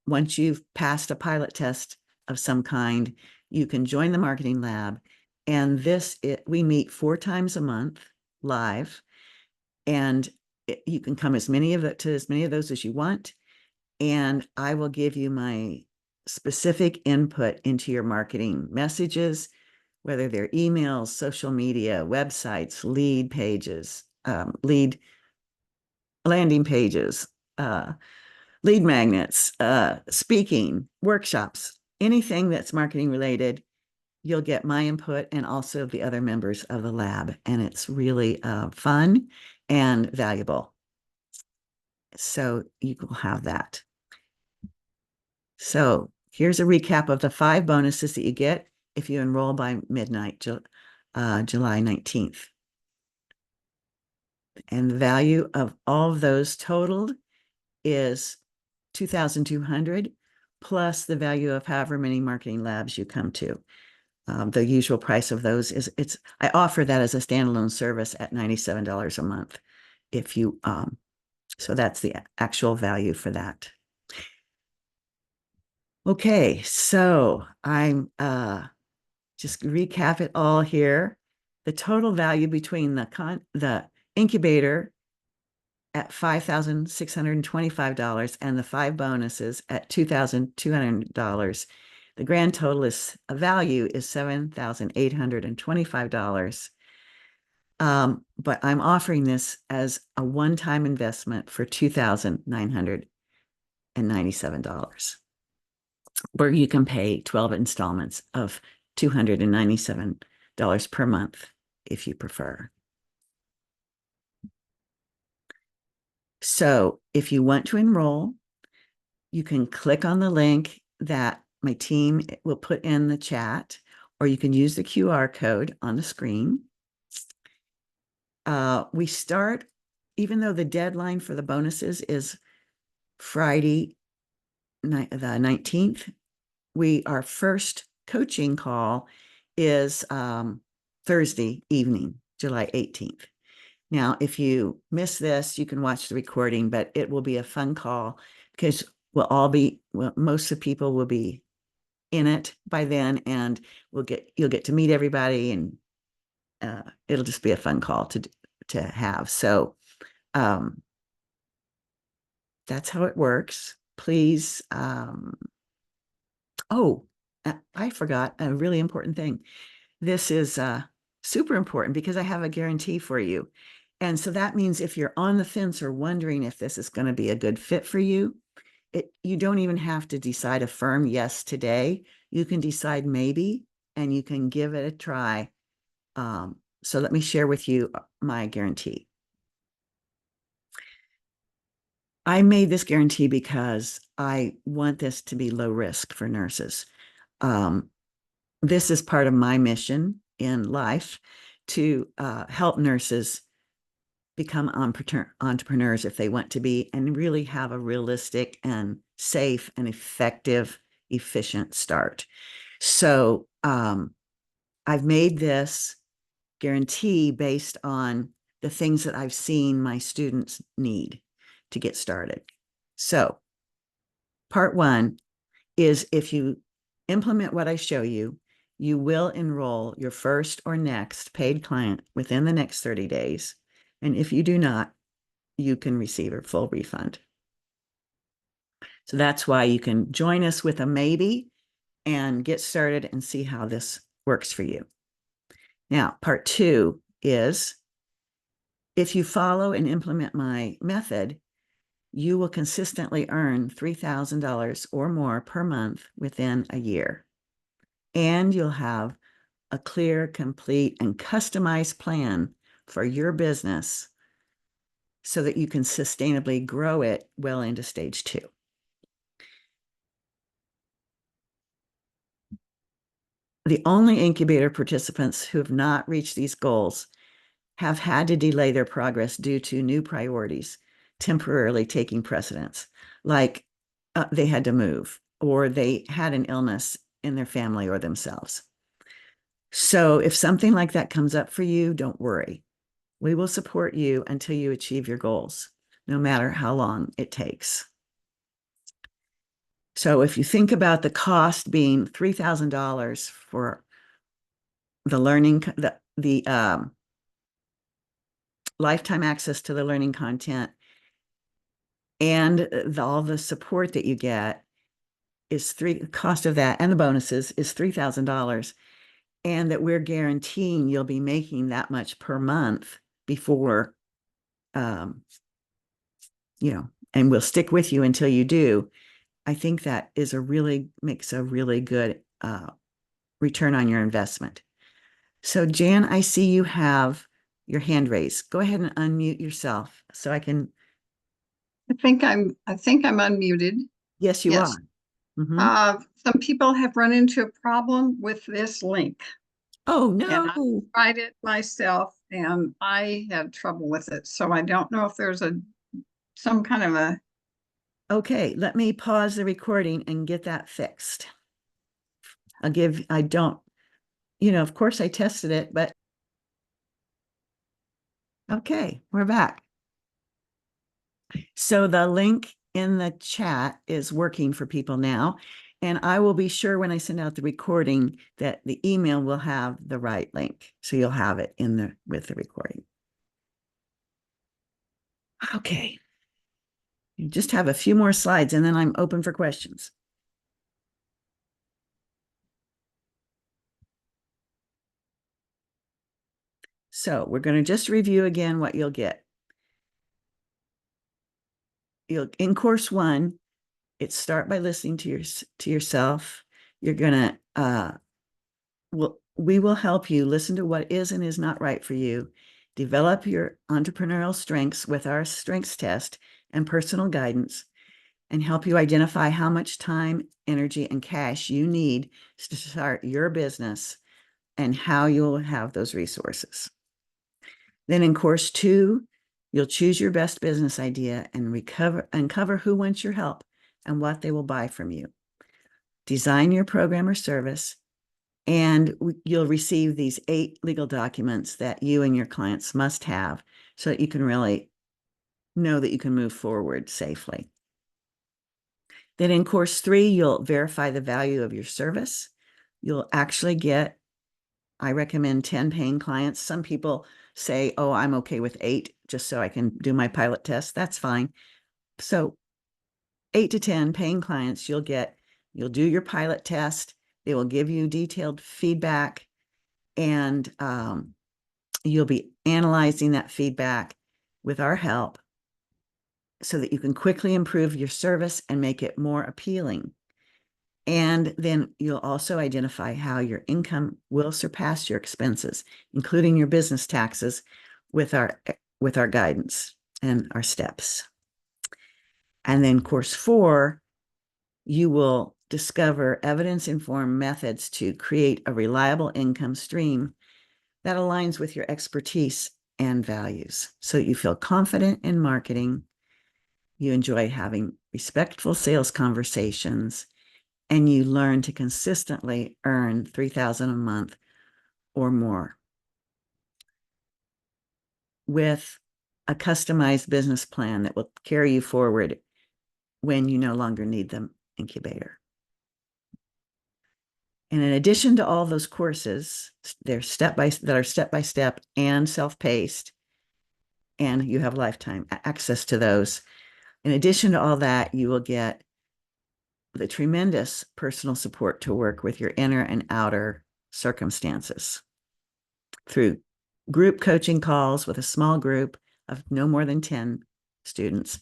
once you've passed a pilot test of some kind, you can join the marketing lab. And we meet 4 times a month live, and you can come to as many of those as you want. And I will give you my specific input into your marketing messages, whether they're emails, social media, websites, lead pages, lead landing pages, lead magnets, speaking, workshops, anything that's marketing related. You'll get my input and also the other members of the lab. And it's really fun and valuable. So you will have that. So here's a recap of the 5 bonuses that you get if you enroll by midnight, July 19th. And the value of all of those totaled is $2,200 plus the value of however many marketing labs you come to. The usual price of those I offer that as a standalone service at $97 a month if you So that's the actual value for that. Okay, so I'm just recap it all here. The total value between the incubator at $5,625 and the 5 bonuses at $2,200. The grand total is a value is $7,825. But I'm offering this as a one-time investment for $2,997, where you can pay 12 installments of $297 per month if you prefer. So if you want to enroll, you can click on the link that my team will put in the chat, or you can use the QR code on the screen. We start, even though the deadline for the bonuses is Friday, the 19th, our first coaching call is Thursday evening, July 18th. Now, if you miss this, you can watch the recording, but it will be a fun call because most of the people will be in it by then, and you'll get to meet everybody, and it'll just be a fun call to have. So that's how it works. Please. Oh, I forgot a really important thing. This is super important because I have a guarantee for you. And so that means if you're on the fence or wondering if this is going to be a good fit for you, you don't even have to decide a firm yes today. You can decide maybe, and you can give it a try. So let me share with you my guarantee. I made this guarantee because I want this to be low risk for nurses. This is part of my mission in life to help nurses become entrepreneurs if they want to be, and really have a realistic and safe and effective, efficient start. So I've made this guarantee based on the things that I've seen my students need to get started. So part 1 is if you implement what I show you, you will enroll your first or next paid client within the next 30 days. And if you do not, you can receive a full refund. So that's why you can join us with a maybe and get started and see how this works for you. Now, part 2 is if you follow and implement my method, you will consistently earn $3,000 or more per month within a year. And you'll have a clear, complete, and customized plan for your business so that you can sustainably grow it well into stage 2. The only incubator participants who have not reached these goals have had to delay their progress due to new priorities temporarily taking precedence, like they had to move or they had an illness in their family or themselves. So if something like that comes up for you, don't worry. We will support you until you achieve your goals, no matter how long it takes. So if you think about the cost being $3,000 for the learning, the lifetime access to the learning content, and all the support that you get is cost of that and the bonuses is $3,000, and that we're guaranteeing you'll be making that much per month before, and we'll stick with you until you do. I think that makes a really good return on your investment. So Jan, I see you have your hand raised. Go ahead and unmute yourself so I can. I think I'm unmuted. Yes, you Yes. are. Mm-hmm. Some people have run into a problem with this link. Oh, And I no. tried it myself and I had trouble with it. So I don't know if there's some kind of a. Okay, let me pause the recording and get that fixed. Of course I tested it, but okay, we're back. So the link in the chat is working for people now. And I will be sure when I send out the recording that the email will have the right link. So you'll have it in the with the recording. Okay. You just have a few more slides and then I'm open for questions. So we're going to just review again what you'll get. In course 1, it's start by listening to yourself. You're going to we will help you listen to what is and is not right for you, develop your entrepreneurial strengths with our strengths test and personal guidance, and help you identify how much time, energy, and cash you need to start your business and how you'll have those resources. Then in course 2, you'll choose your best business idea and uncover who wants your help and what they will buy from you. Design your program or service, and you'll receive these 8 legal documents that you and your clients must have so that you can really know that you can move forward safely. Then in course 3, you'll verify the value of your service. You'll actually get, I recommend 10 paying clients. Some people say, oh, I'm okay with 8 just so I can do my pilot test. That's fine. So 8 to 10 paying clients you'll do your pilot test. They will give you detailed feedback, and you'll be analyzing that feedback with our help so that you can quickly improve your service and make it more appealing. And then you'll also identify how your income will surpass your expenses, including your business taxes, with our guidance and our steps. And then course 4, you will discover evidence-informed methods to create a reliable income stream that aligns with your expertise and values so that you feel confident in marketing, you enjoy having respectful sales conversations, and you learn to consistently earn $3,000 a month or more with a customized business plan that will carry you forward when you no longer need the incubator. And in addition to all those courses, they're step-by-step and self-paced, and you have lifetime access to those. In addition to all that, you will get the tremendous personal support to work with your inner and outer circumstances through group coaching calls with a small group of no more than 10 students,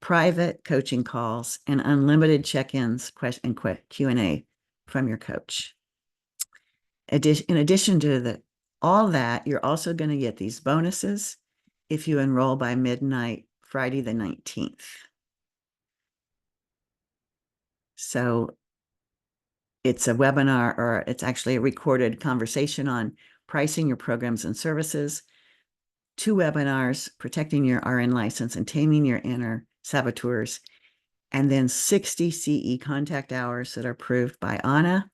private coaching calls, and unlimited check-ins and Q&A from your coach. In addition to all that, you're also going to get these bonuses if you enroll by midnight, Friday the 19th. So it's a webinar, or it's actually a recorded conversation on pricing your programs and services, 2 webinars, protecting your RN license and taming your inner saboteurs, and then 60 CE contact hours that are approved by ANA,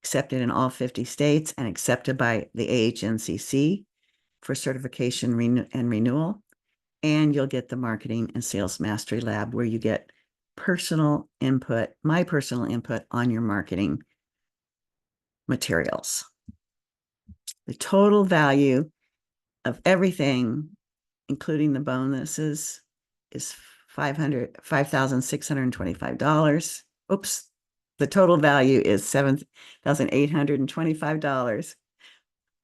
accepted in all 50 states, and accepted by the AHNCC for certification and renewal. And you'll get the Marketing and Sales Mastery Lab, where you get personal input, my personal input on your marketing materials. The total value of everything, including the bonuses, is $5,625. Oops. The total value is $7,825.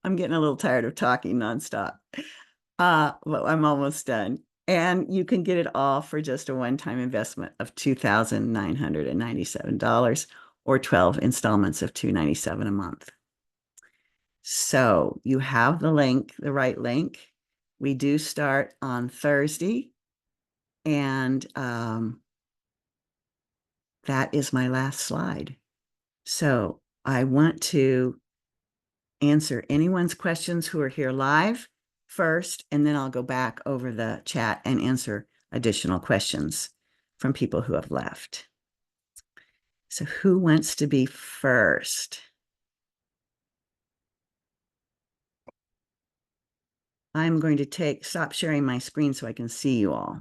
I'm getting a little tired of talking nonstop. But I'm almost done. And you can get it all for just a one-time investment of $2,997 or 12 installments of $297 a month. So you have the link, the right link. We do start on Thursday. And that is my last slide. So I want to answer anyone's questions who are here live first, and then I'll go back over the chat and answer additional questions from people who have left. So who wants to be first? I'm going to stop sharing my screen so I can see you all.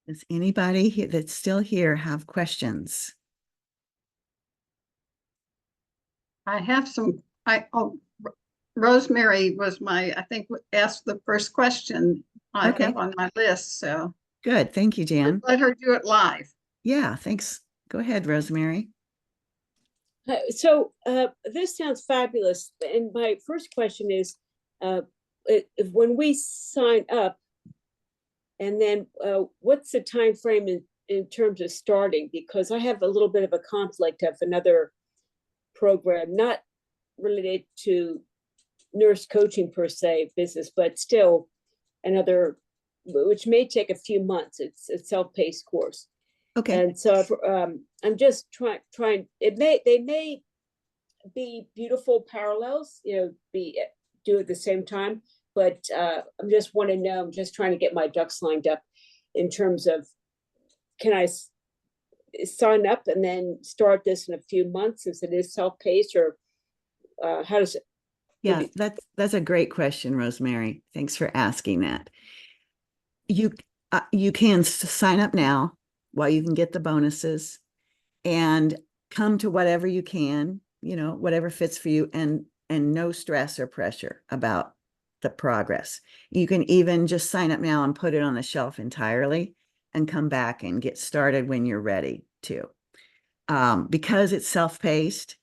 Does anybody that's still here have questions? I have some, Rosemary was I think, asked the first question I Okay, have on my list, so good. Thank you, Jan. let her do it live. Yeah, thanks. Go ahead, Rosemary. This sounds fabulous. And my first question is, if when we sign up, and then what's the time frame in terms of starting? Because I have a little bit of a conflict of another program, not related to nurse coaching per se business, but still another, which may take a few months. It's a self-paced course. Okay. And so I'm just trying, they may be beautiful parallels, do at the same time, but I'm just want to know, I'm just trying to get my ducks lined up in terms of, can I sign up and then start this in a few months since it is self-paced, or how does it? Yeah, that's a great question, Rosemary. Thanks for asking that. You can sign up now while you can get the bonuses, and come to whatever you can, whatever fits for you, and no stress or pressure about the progress. You can even just sign up now and put it on the shelf entirely and come back and get started when you're ready to. Because it's self-paced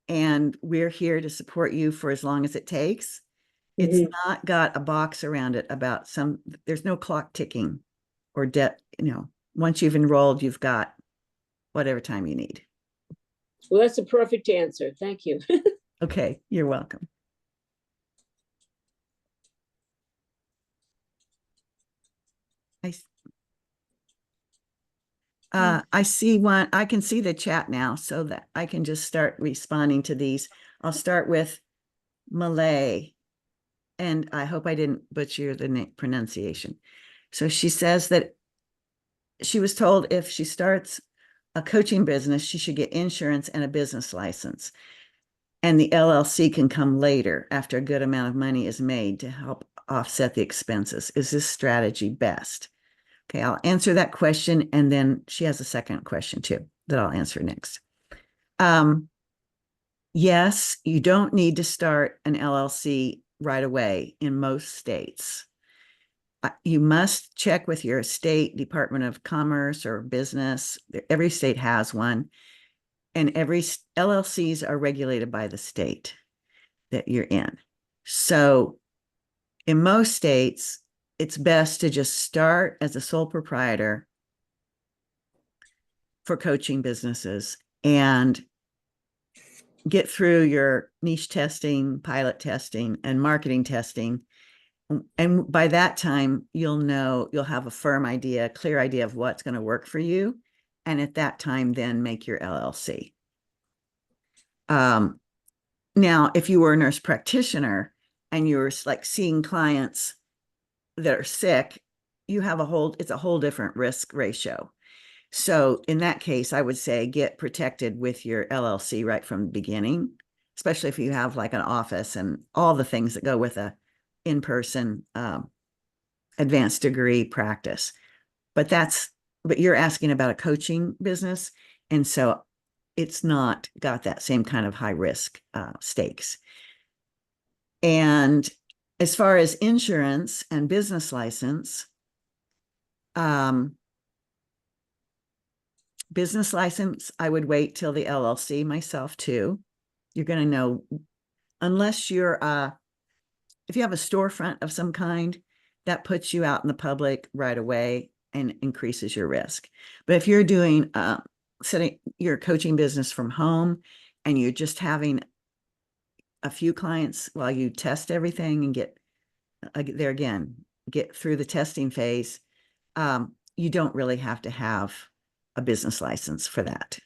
and we're here to support you for as long as it takes. It's not got a box around it about there's no clock ticking or debt. Once you've enrolled, you've got whatever time you need. Well, that's a perfect answer. Thank you. Okay, you're welcome. I see one. I can see the chat now, so that I can just start responding to these. I'll start with Malay, and I hope I didn't butcher the pronunciation. So she says that she was told if she starts a coaching business, she should get insurance and a business license. And the LLC can come later after a good amount of money is made to help offset the expenses. Is this strategy best? Okay, I'll answer that question. And then she has a second question too that I'll answer next. Yes, you don't need to start an LLC right away in most states. You must check with your state Department of Commerce or business. Every state has one. And every LLCs are regulated by the state that you're in. So in most states, it's best to just start as a sole proprietor for coaching businesses and get through your niche testing, pilot testing, and marketing testing. And by that time, you'll have a firm idea, clear idea of what's going to work for you. And at that time, then make your LLC. Now, if you were a nurse practitioner and you're like seeing clients that are sick, it's a whole different risk ratio. So in that case, I would say get protected with your LLC right from the beginning, especially if you have like an office and all the things that go with a in-person advanced degree practice. But you're asking about a coaching business. And so it's not got that same kind of high risk stakes. And as far as insurance and business license, business license, I would wait till the LLC myself too. You're going to know, unless if you have a storefront of some kind, that puts you out in the public right away and increases your risk. But if you're doing setting your coaching business from home and you're just having a few clients while you test everything and get through the testing phase, you don't really have to have a business license for that.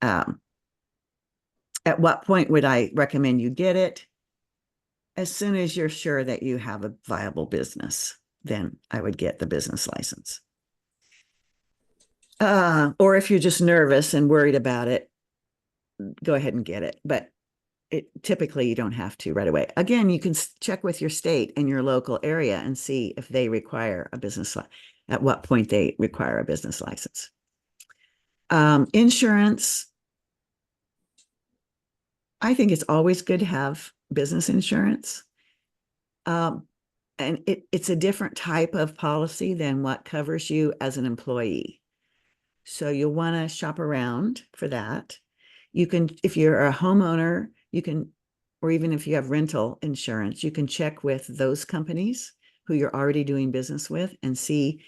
At what point would I recommend you get it? As soon as you're sure that you have a viable business, then I would get the business license. Or if you're just nervous and worried about it, go ahead and get it. But typically you don't have to right away. Again, you can check with your state and your local area and see if they require a business license. at what point they require a business license. Insurance, I think it's always good to have business insurance. And it's a different type of policy than what covers you as an employee. So you'll want to shop around for that. You can, if you're a homeowner, you can, or even if you have rental insurance, you can check with those companies who you're already doing business with and see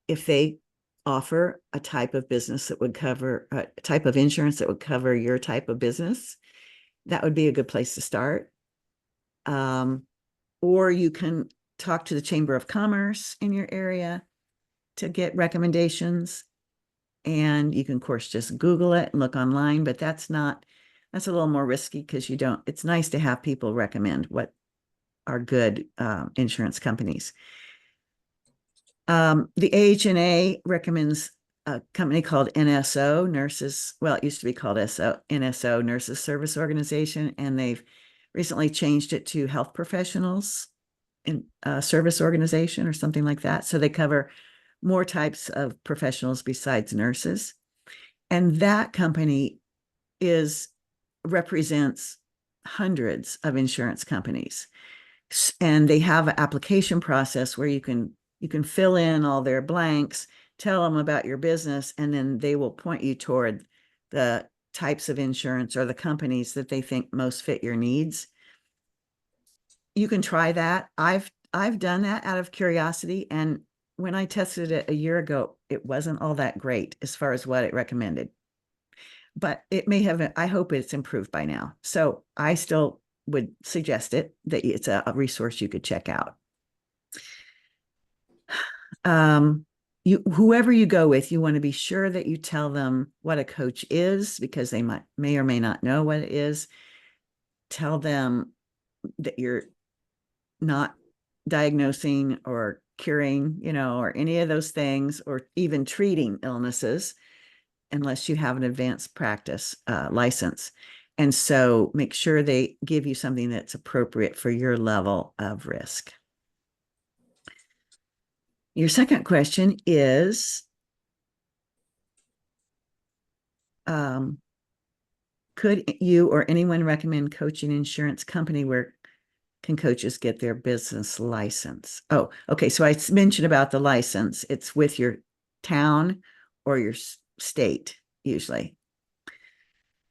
if they offer a type of business that would cover a type of insurance that would cover your type of business. That would be a good place to start. Or you can talk to the Chamber of Commerce in your area to get recommendations. And you can, of course, just Google it and look online, but that's a little more risky because it's nice to have people recommend what are good insurance companies. The AHNA recommends a company called NSO, Nurses, well, it used to be called NSO, Nurses Service Organization, and they've recently changed it to Health Professionals in Service Organization or something like that. So they cover more types of professionals besides nurses. And that company represents hundreds of insurance companies. And they have an application process where you can fill in all their blanks, tell them about your business, and then they will point you toward the types of insurance or the companies that they think most fit your needs. You can try that. I've done that out of curiosity, and when I tested it a year ago, it wasn't all that great as far as what it recommended. But it may have, I hope it's improved by now. So I still would suggest that it's a resource you could check out. Whoever you go with, you want to be sure that you tell them what a coach is, because they may or may not know what it is. Tell them that you're not diagnosing or curing, or any of those things, or even treating illnesses unless you have an advanced practice license. And so make sure they give you something that's appropriate for your level of risk. Your second question is, could you or anyone recommend coaching insurance company where can coaches get their business license? Oh, okay. So I mentioned about the license. It's with your town or your state, usually.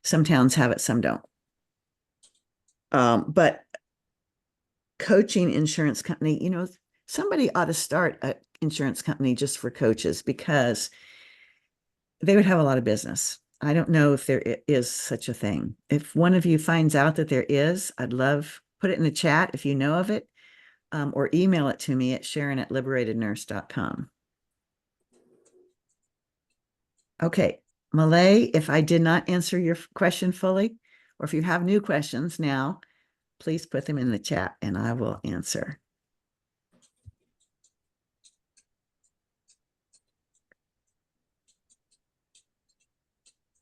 Some towns have it, some don't. But coaching insurance company, somebody ought to start an insurance company just for coaches, because they would have a lot of business. I don't know if there is such a thing. If one of you finds out that there is, I'd love, put it in the chat if you know of it, or email it to me at Sharon@liberatednurse.com. Okay, Malay, if I did not answer your question fully, or if you have new questions now, please put them in the chat and I will answer.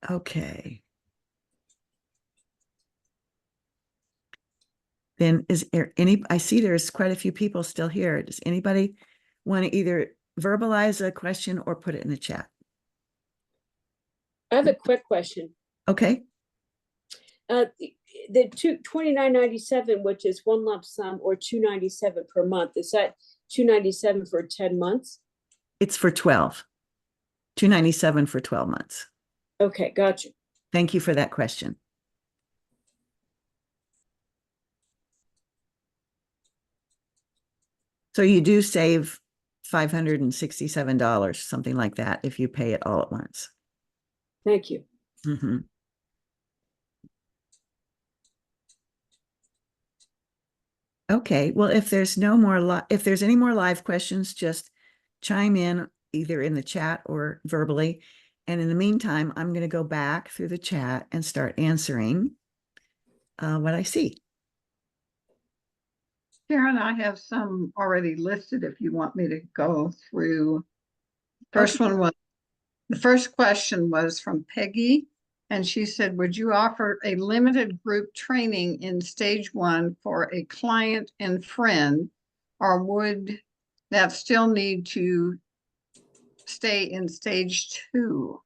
Okay. Then is there I see there's quite a few people still here. Does anybody want to either verbalize a question or put it in the chat? I have a quick question. Okay. The $29.97, which is one lump sum, or $297 per month, is that $297 for 10 months? It's for 12. $297 for 12 months. Okay, gotcha. Thank you for that question. So you do save $567, something like that, if you pay it all at once. Thank you. Mm-hmm. Okay, well, if there's any more live questions, just chime in either in the chat or verbally. And in the meantime, I'm going to go back through the chat and start answering what I see. Sharon, I have some already listed if you want me to go through. The first question was from Peggy, and she said, would you offer a limited group training in stage 1 for a client and friend, or would that still need to stay in stage 2.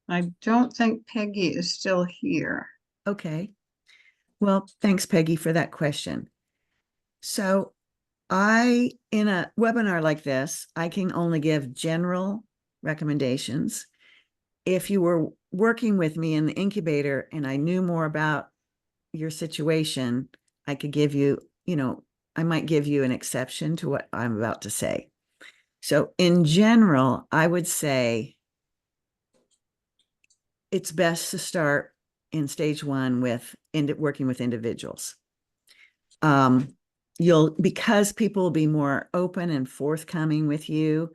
I don't think Peggy is still here. Okay. Well, thanks, Peggy, for that question. So in a webinar like this, I can only give general recommendations. If you were working with me in the incubator and I knew more about your situation, I could give you, I might give you an exception to what I'm about to say. So in general, I would say it's best to start in stage 1 with working with individuals. Because people will be more open and forthcoming with you,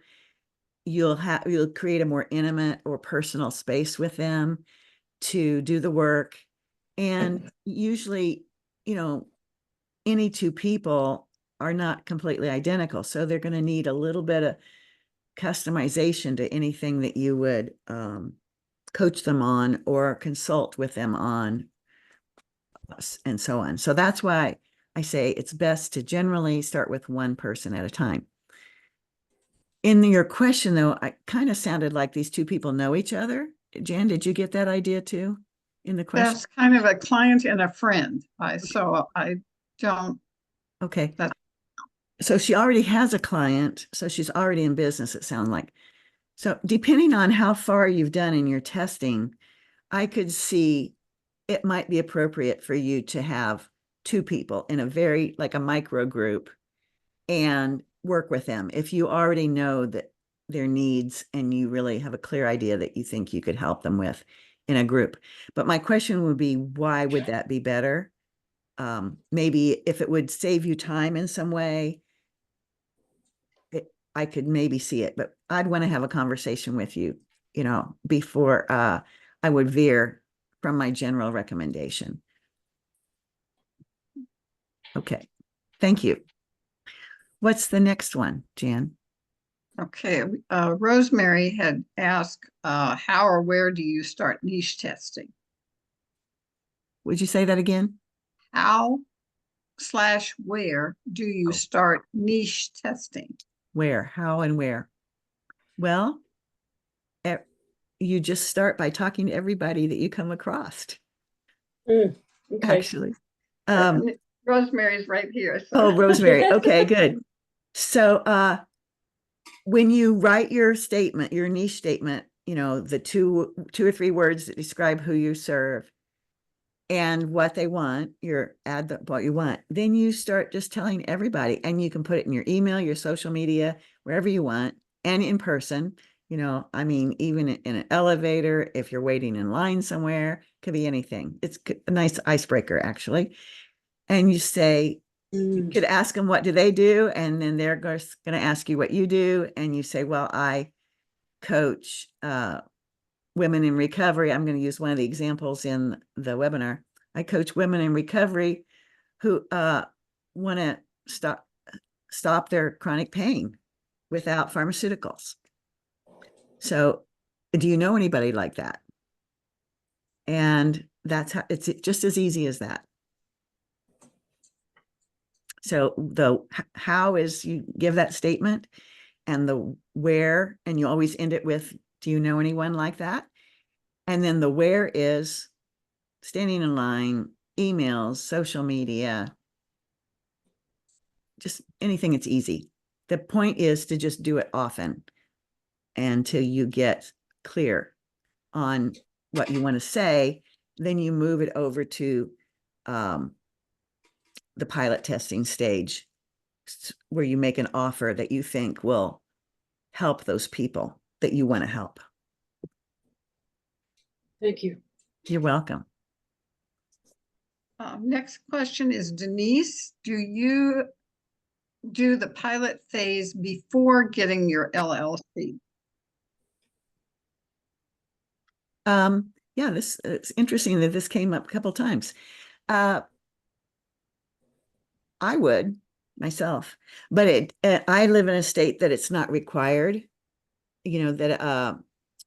you'll create a more intimate or personal space with them to do the work. And usually, any two people are not completely identical. So they're going to need a little bit of customization to anything that you would coach them on or consult with them on, and so on. So that's why I say it's best to generally start with one person at a time. In your question, though, I kind of sounded like these two people know each other. Jan, did you get that idea too in the question? That's kind of a client and a friend. So I don't. Okay. That's So she already has a client, so she's already in business, it sounds like. So depending on how far you've done in your testing, I could see it might be appropriate for you to have two people in like a micro group and work with them if you already know that their needs and you really have a clear idea that you think you could help them with in a group. But my question would be, why would that be better? Maybe if it would save you time in some way, I could maybe see it, but I'd want to have a conversation with you, before I would veer from my general recommendation. Okay, thank you. What's the next one, Jan? okay. Rosemary had asked, how or where do you start niche testing? Would you say that again? How/where do you start niche testing? Where, how, and where? Well, you just start by talking to everybody that you come across, Okay. actually. Rosemary's right here. So. Oh, Rosemary. Okay, good. So when you write your statement, your niche statement, the two or three words that describe who you serve and what they want, what you want, then you start just telling everybody, and you can put it in your email, your social media, wherever you want, and in person. Even in an elevator, if you're waiting in line somewhere, could be anything. It's a nice icebreaker, actually. And you say, you could ask them, what do they do? And then they're going to ask you what you do. And you say, well, I coach women in recovery. I'm going to use one of the examples in the webinar. I coach women in recovery who want to stop their chronic pain without pharmaceuticals. So do you know anybody like that? And that's how it's just as easy as that. So the how is you give that statement, and the where, and you always end it with, do you know anyone like that? And then the where is standing in line, emails, social media, just anything that's easy. The point is to just do it often until you get clear on what you want to say. Then you move it over to the pilot testing stage, where you make an offer that you think will help those people that you want to help. Thank you. You're welcome. Next question is Denise. Do you do the pilot phase before getting your LLC? Yeah, it's interesting that this came up a couple of times. I would myself, but I live in a state that it's not required. That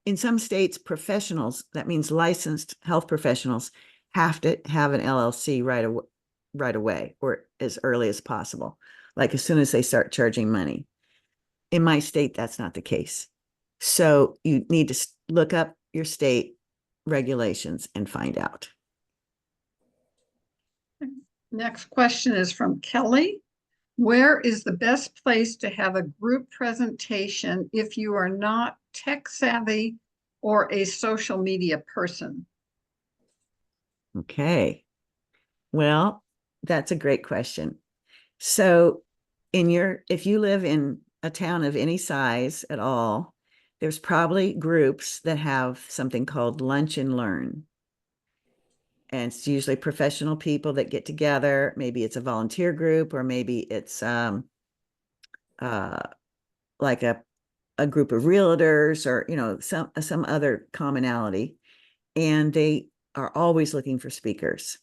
in some states, professionals, that means licensed health professionals, have to have an LLC right away, or as early as possible, like as soon as they start charging money. In my state, that's not the case. So you need to look up your state regulations and find out. Next question is from Kelly. Where is the best place to have a group presentation if you are not tech savvy or a social media person? Okay. Well, that's a great question. So if you live in a town of any size at all, there's probably groups that have something called Lunch and Learn. And it's usually professional people that get together. Maybe it's a volunteer group, or maybe it's like a group of realtors, or some other commonality. And they are always looking for speakers.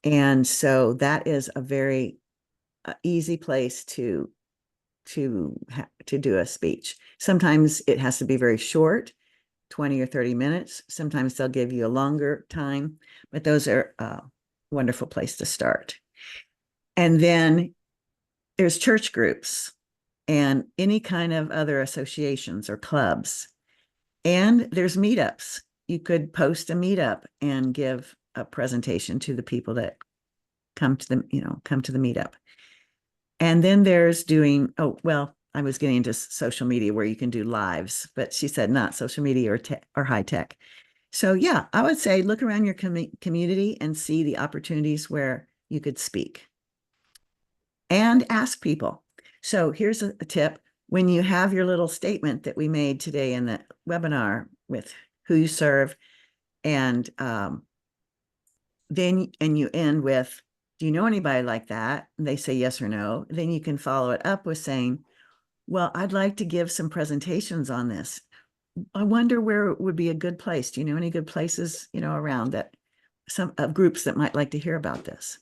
And so that is a very easy place to do a speech. Sometimes it has to be very short, 20 or 30 minutes. Sometimes they'll give you a longer time, but those are a wonderful place to start. And then there's church groups and any kind of other associations or clubs. And there's meetups. You could post a meetup and give a presentation to the people that come to the meetup. And then there's I was getting into social media where you can do lives, but she said not social media or high tech. So yeah, I would say look around your community and see the opportunities where you could speak and ask people. So here's a tip. When you have your little statement that we made today in the webinar with who you serve, and then you end with, do you know anybody like that? And they say yes or no. Then you can follow it up with saying, well, I'd like to give some presentations on this. I wonder where it would be a good place. Do you know any good places, around that, some groups that might like to hear about this?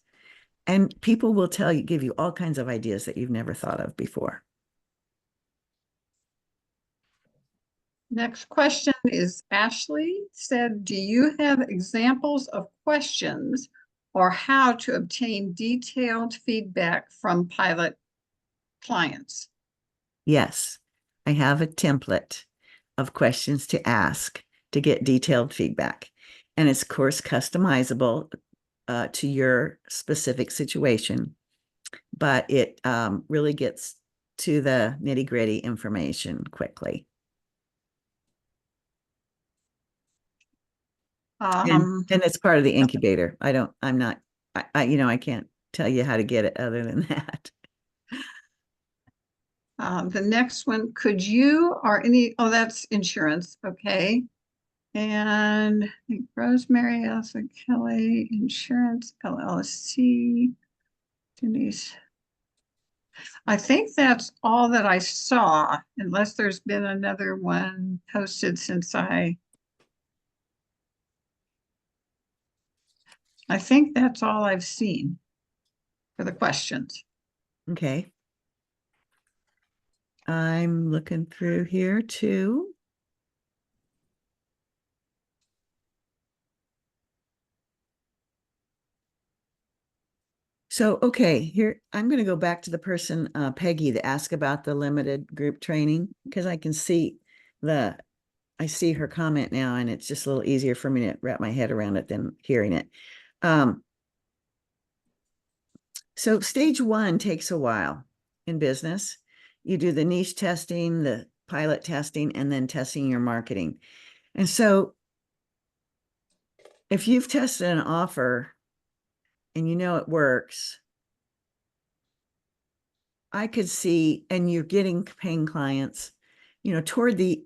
And people will give you all kinds of ideas that you've never thought of before. Next question is Ashley said, do you have examples of questions or how to obtain detailed feedback from pilot clients? Yes, I have a template of questions to ask to get detailed feedback. And it's, of course, customizable to your specific situation, but it really gets to the nitty-gritty information quickly. And it's part of the incubator. I can't tell you how to get it other than that. The next one, could you or any, oh, that's insurance. Okay. And I think Rosemary asked Kelly, Insurance LLC, Denise. I think that's all that I saw, unless there's been another one posted since I think that's all I've seen for the questions. Okay. I'm looking through here too. So, okay, here, I'm going to go back to the person, Peggy, that asked about the limited group training, because I can see I see her comment now, and it's just a little easier for me to wrap my head around it than hearing it. So stage 1 takes a while in business. You do the niche testing, the pilot testing, and then testing your marketing. And so if you've tested an offer and you know it works, I could see, and you're getting paying clients, toward the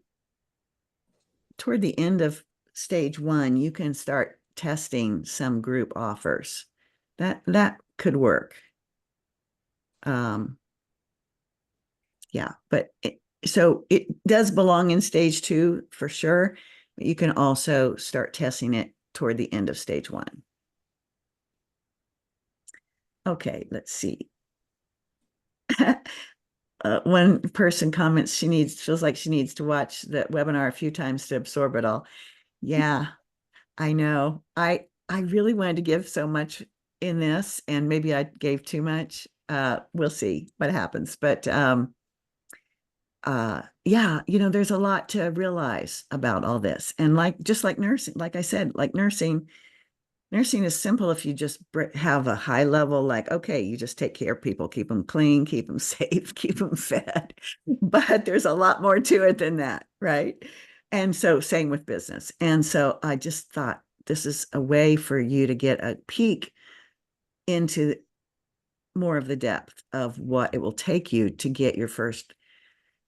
end of stage 1, you can start testing some group offers. That could work. Yeah, but so it does belong in stage 2 for sure, but you can also start testing it toward the end of stage 1. Okay, let's see. One person comments feels like she needs to watch the webinar a few times to absorb it all. Yeah, I know. I really wanted to give so much in this, and maybe I gave too much. We'll see what happens. But yeah, there's a lot to realize about all this. And just like nursing, like I said, like nursing is simple if you just have a high level, like, okay, you just take care of people, keep them clean, keep them safe, keep them fed. But there's a lot more to it than that, right? And so same with business. And so I just thought this is a way for you to get a peek into more of the depth of what it will take you to get your first.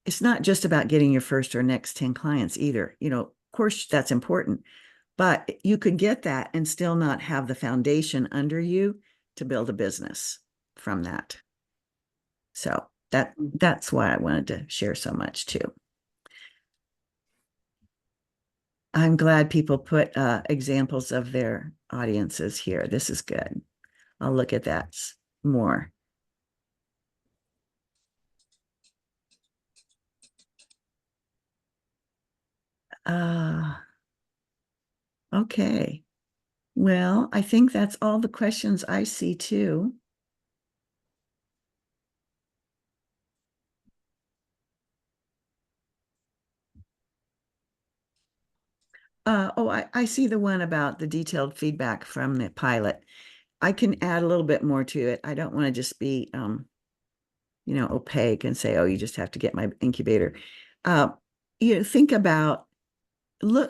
It's not just about getting your first or next 10 clients either. Of course, that's important, but you could get that and still not have the foundation under you to build a business from that. So that's why I wanted to share so much too. I'm glad people put examples of their audiences here. This is good. I'll look at that more. Okay. Well, I think that's all the questions I see too. I see the one about the detailed feedback from the pilot. I can add a little bit more to it. I don't want to just be, opaque and say, oh, you just have to get my incubator. Think about,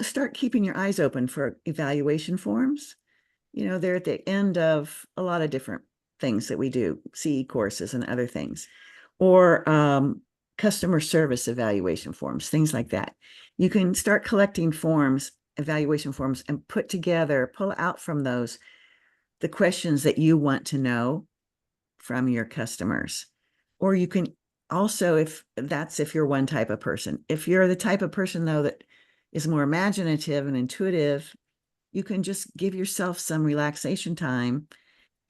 start keeping your eyes open for evaluation forms. They're at the end of a lot of different things that we do, CE courses and other things, or customer service evaluation forms, things like that. You can start collecting forms, evaluation forms, and pull out from those the questions that you want to know from your customers. Or you can also, if you're one type of person. If you're the type of person, though, that is more imaginative and intuitive, you can just give yourself some relaxation time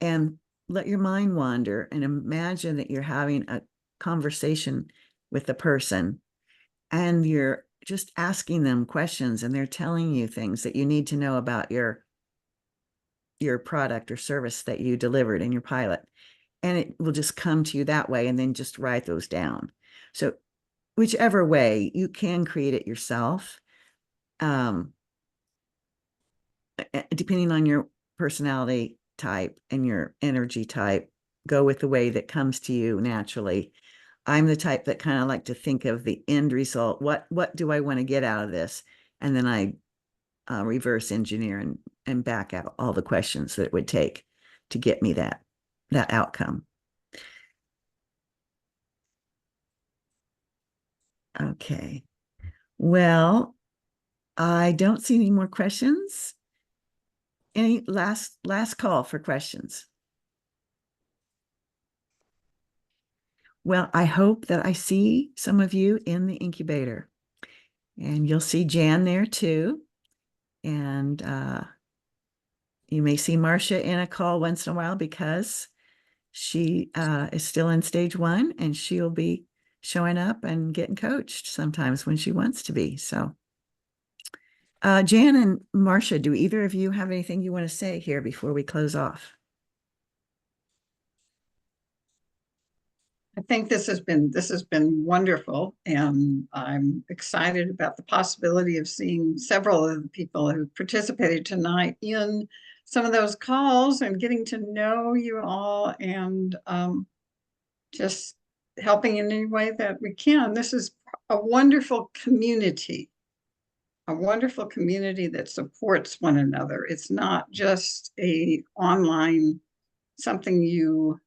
and let your mind wander and imagine that you're having a conversation with the person and you're just asking them questions and they're telling you things that you need to know about your product or service that you delivered in your pilot. And it will just come to you that way, and then just write those down. So whichever way, you can create it yourself. Depending on your personality type and your energy type, go with the way that comes to you naturally. I'm the type that kind of like to think of the end result. What do I want to get out of this? And then I reverse engineer and back out all the questions that it would take to get me that outcome. Okay. Well, I don't see any more questions. Any last call for questions? Well, I hope that I see some of you in the incubator, and you'll see Jan there too. And you may see Marcia in a call once in a while because she is still in stage 1, and she'll be showing up and getting coached sometimes when she wants to be. So Jan and Marcia, do either of you have anything you want to say here before we close off? I think this has been wonderful, and I'm excited about the possibility of seeing several of the people who participated tonight in some of those calls and getting to know you all, and just helping in any way that we can. This is a wonderful community that supports one another. It's not just a online something you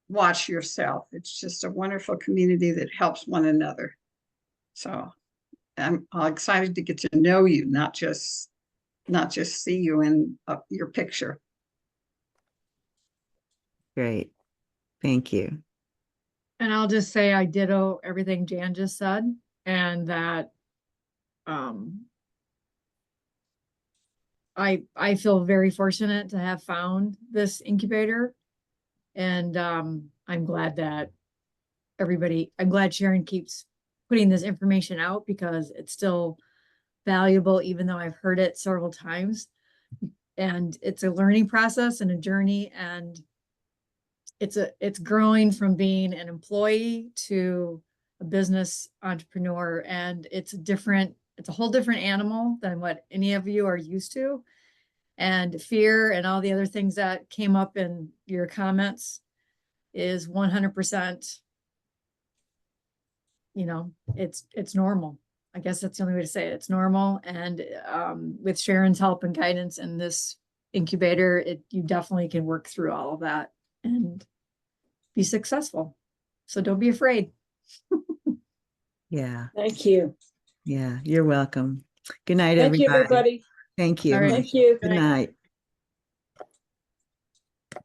watch yourself. It's just a wonderful community that helps one another. So I'm excited to get to know you, not just see you in your picture. Great. Thank you. And I'll just say I ditto everything Jan just said, and that I feel very fortunate to have found this incubator, and I'm glad that I'm glad Sharon keeps putting this information out because it's still valuable, even though I've heard it several times. And it's a learning process and a journey, and it's growing from being an employee to a business entrepreneur, and it's a whole different animal than what any of you are used to. And fear and all the other things that came up in your comments is 100%, it's normal. I guess that's the only way to say it. It's normal. And with Sharon's help and guidance in this incubator, you definitely can work through all of that and be successful. So don't be afraid. Yeah. Thank you. Yeah. You're welcome. Good night, Thank you, everybody. everybody. Thank you. All right. Thank you. Good night.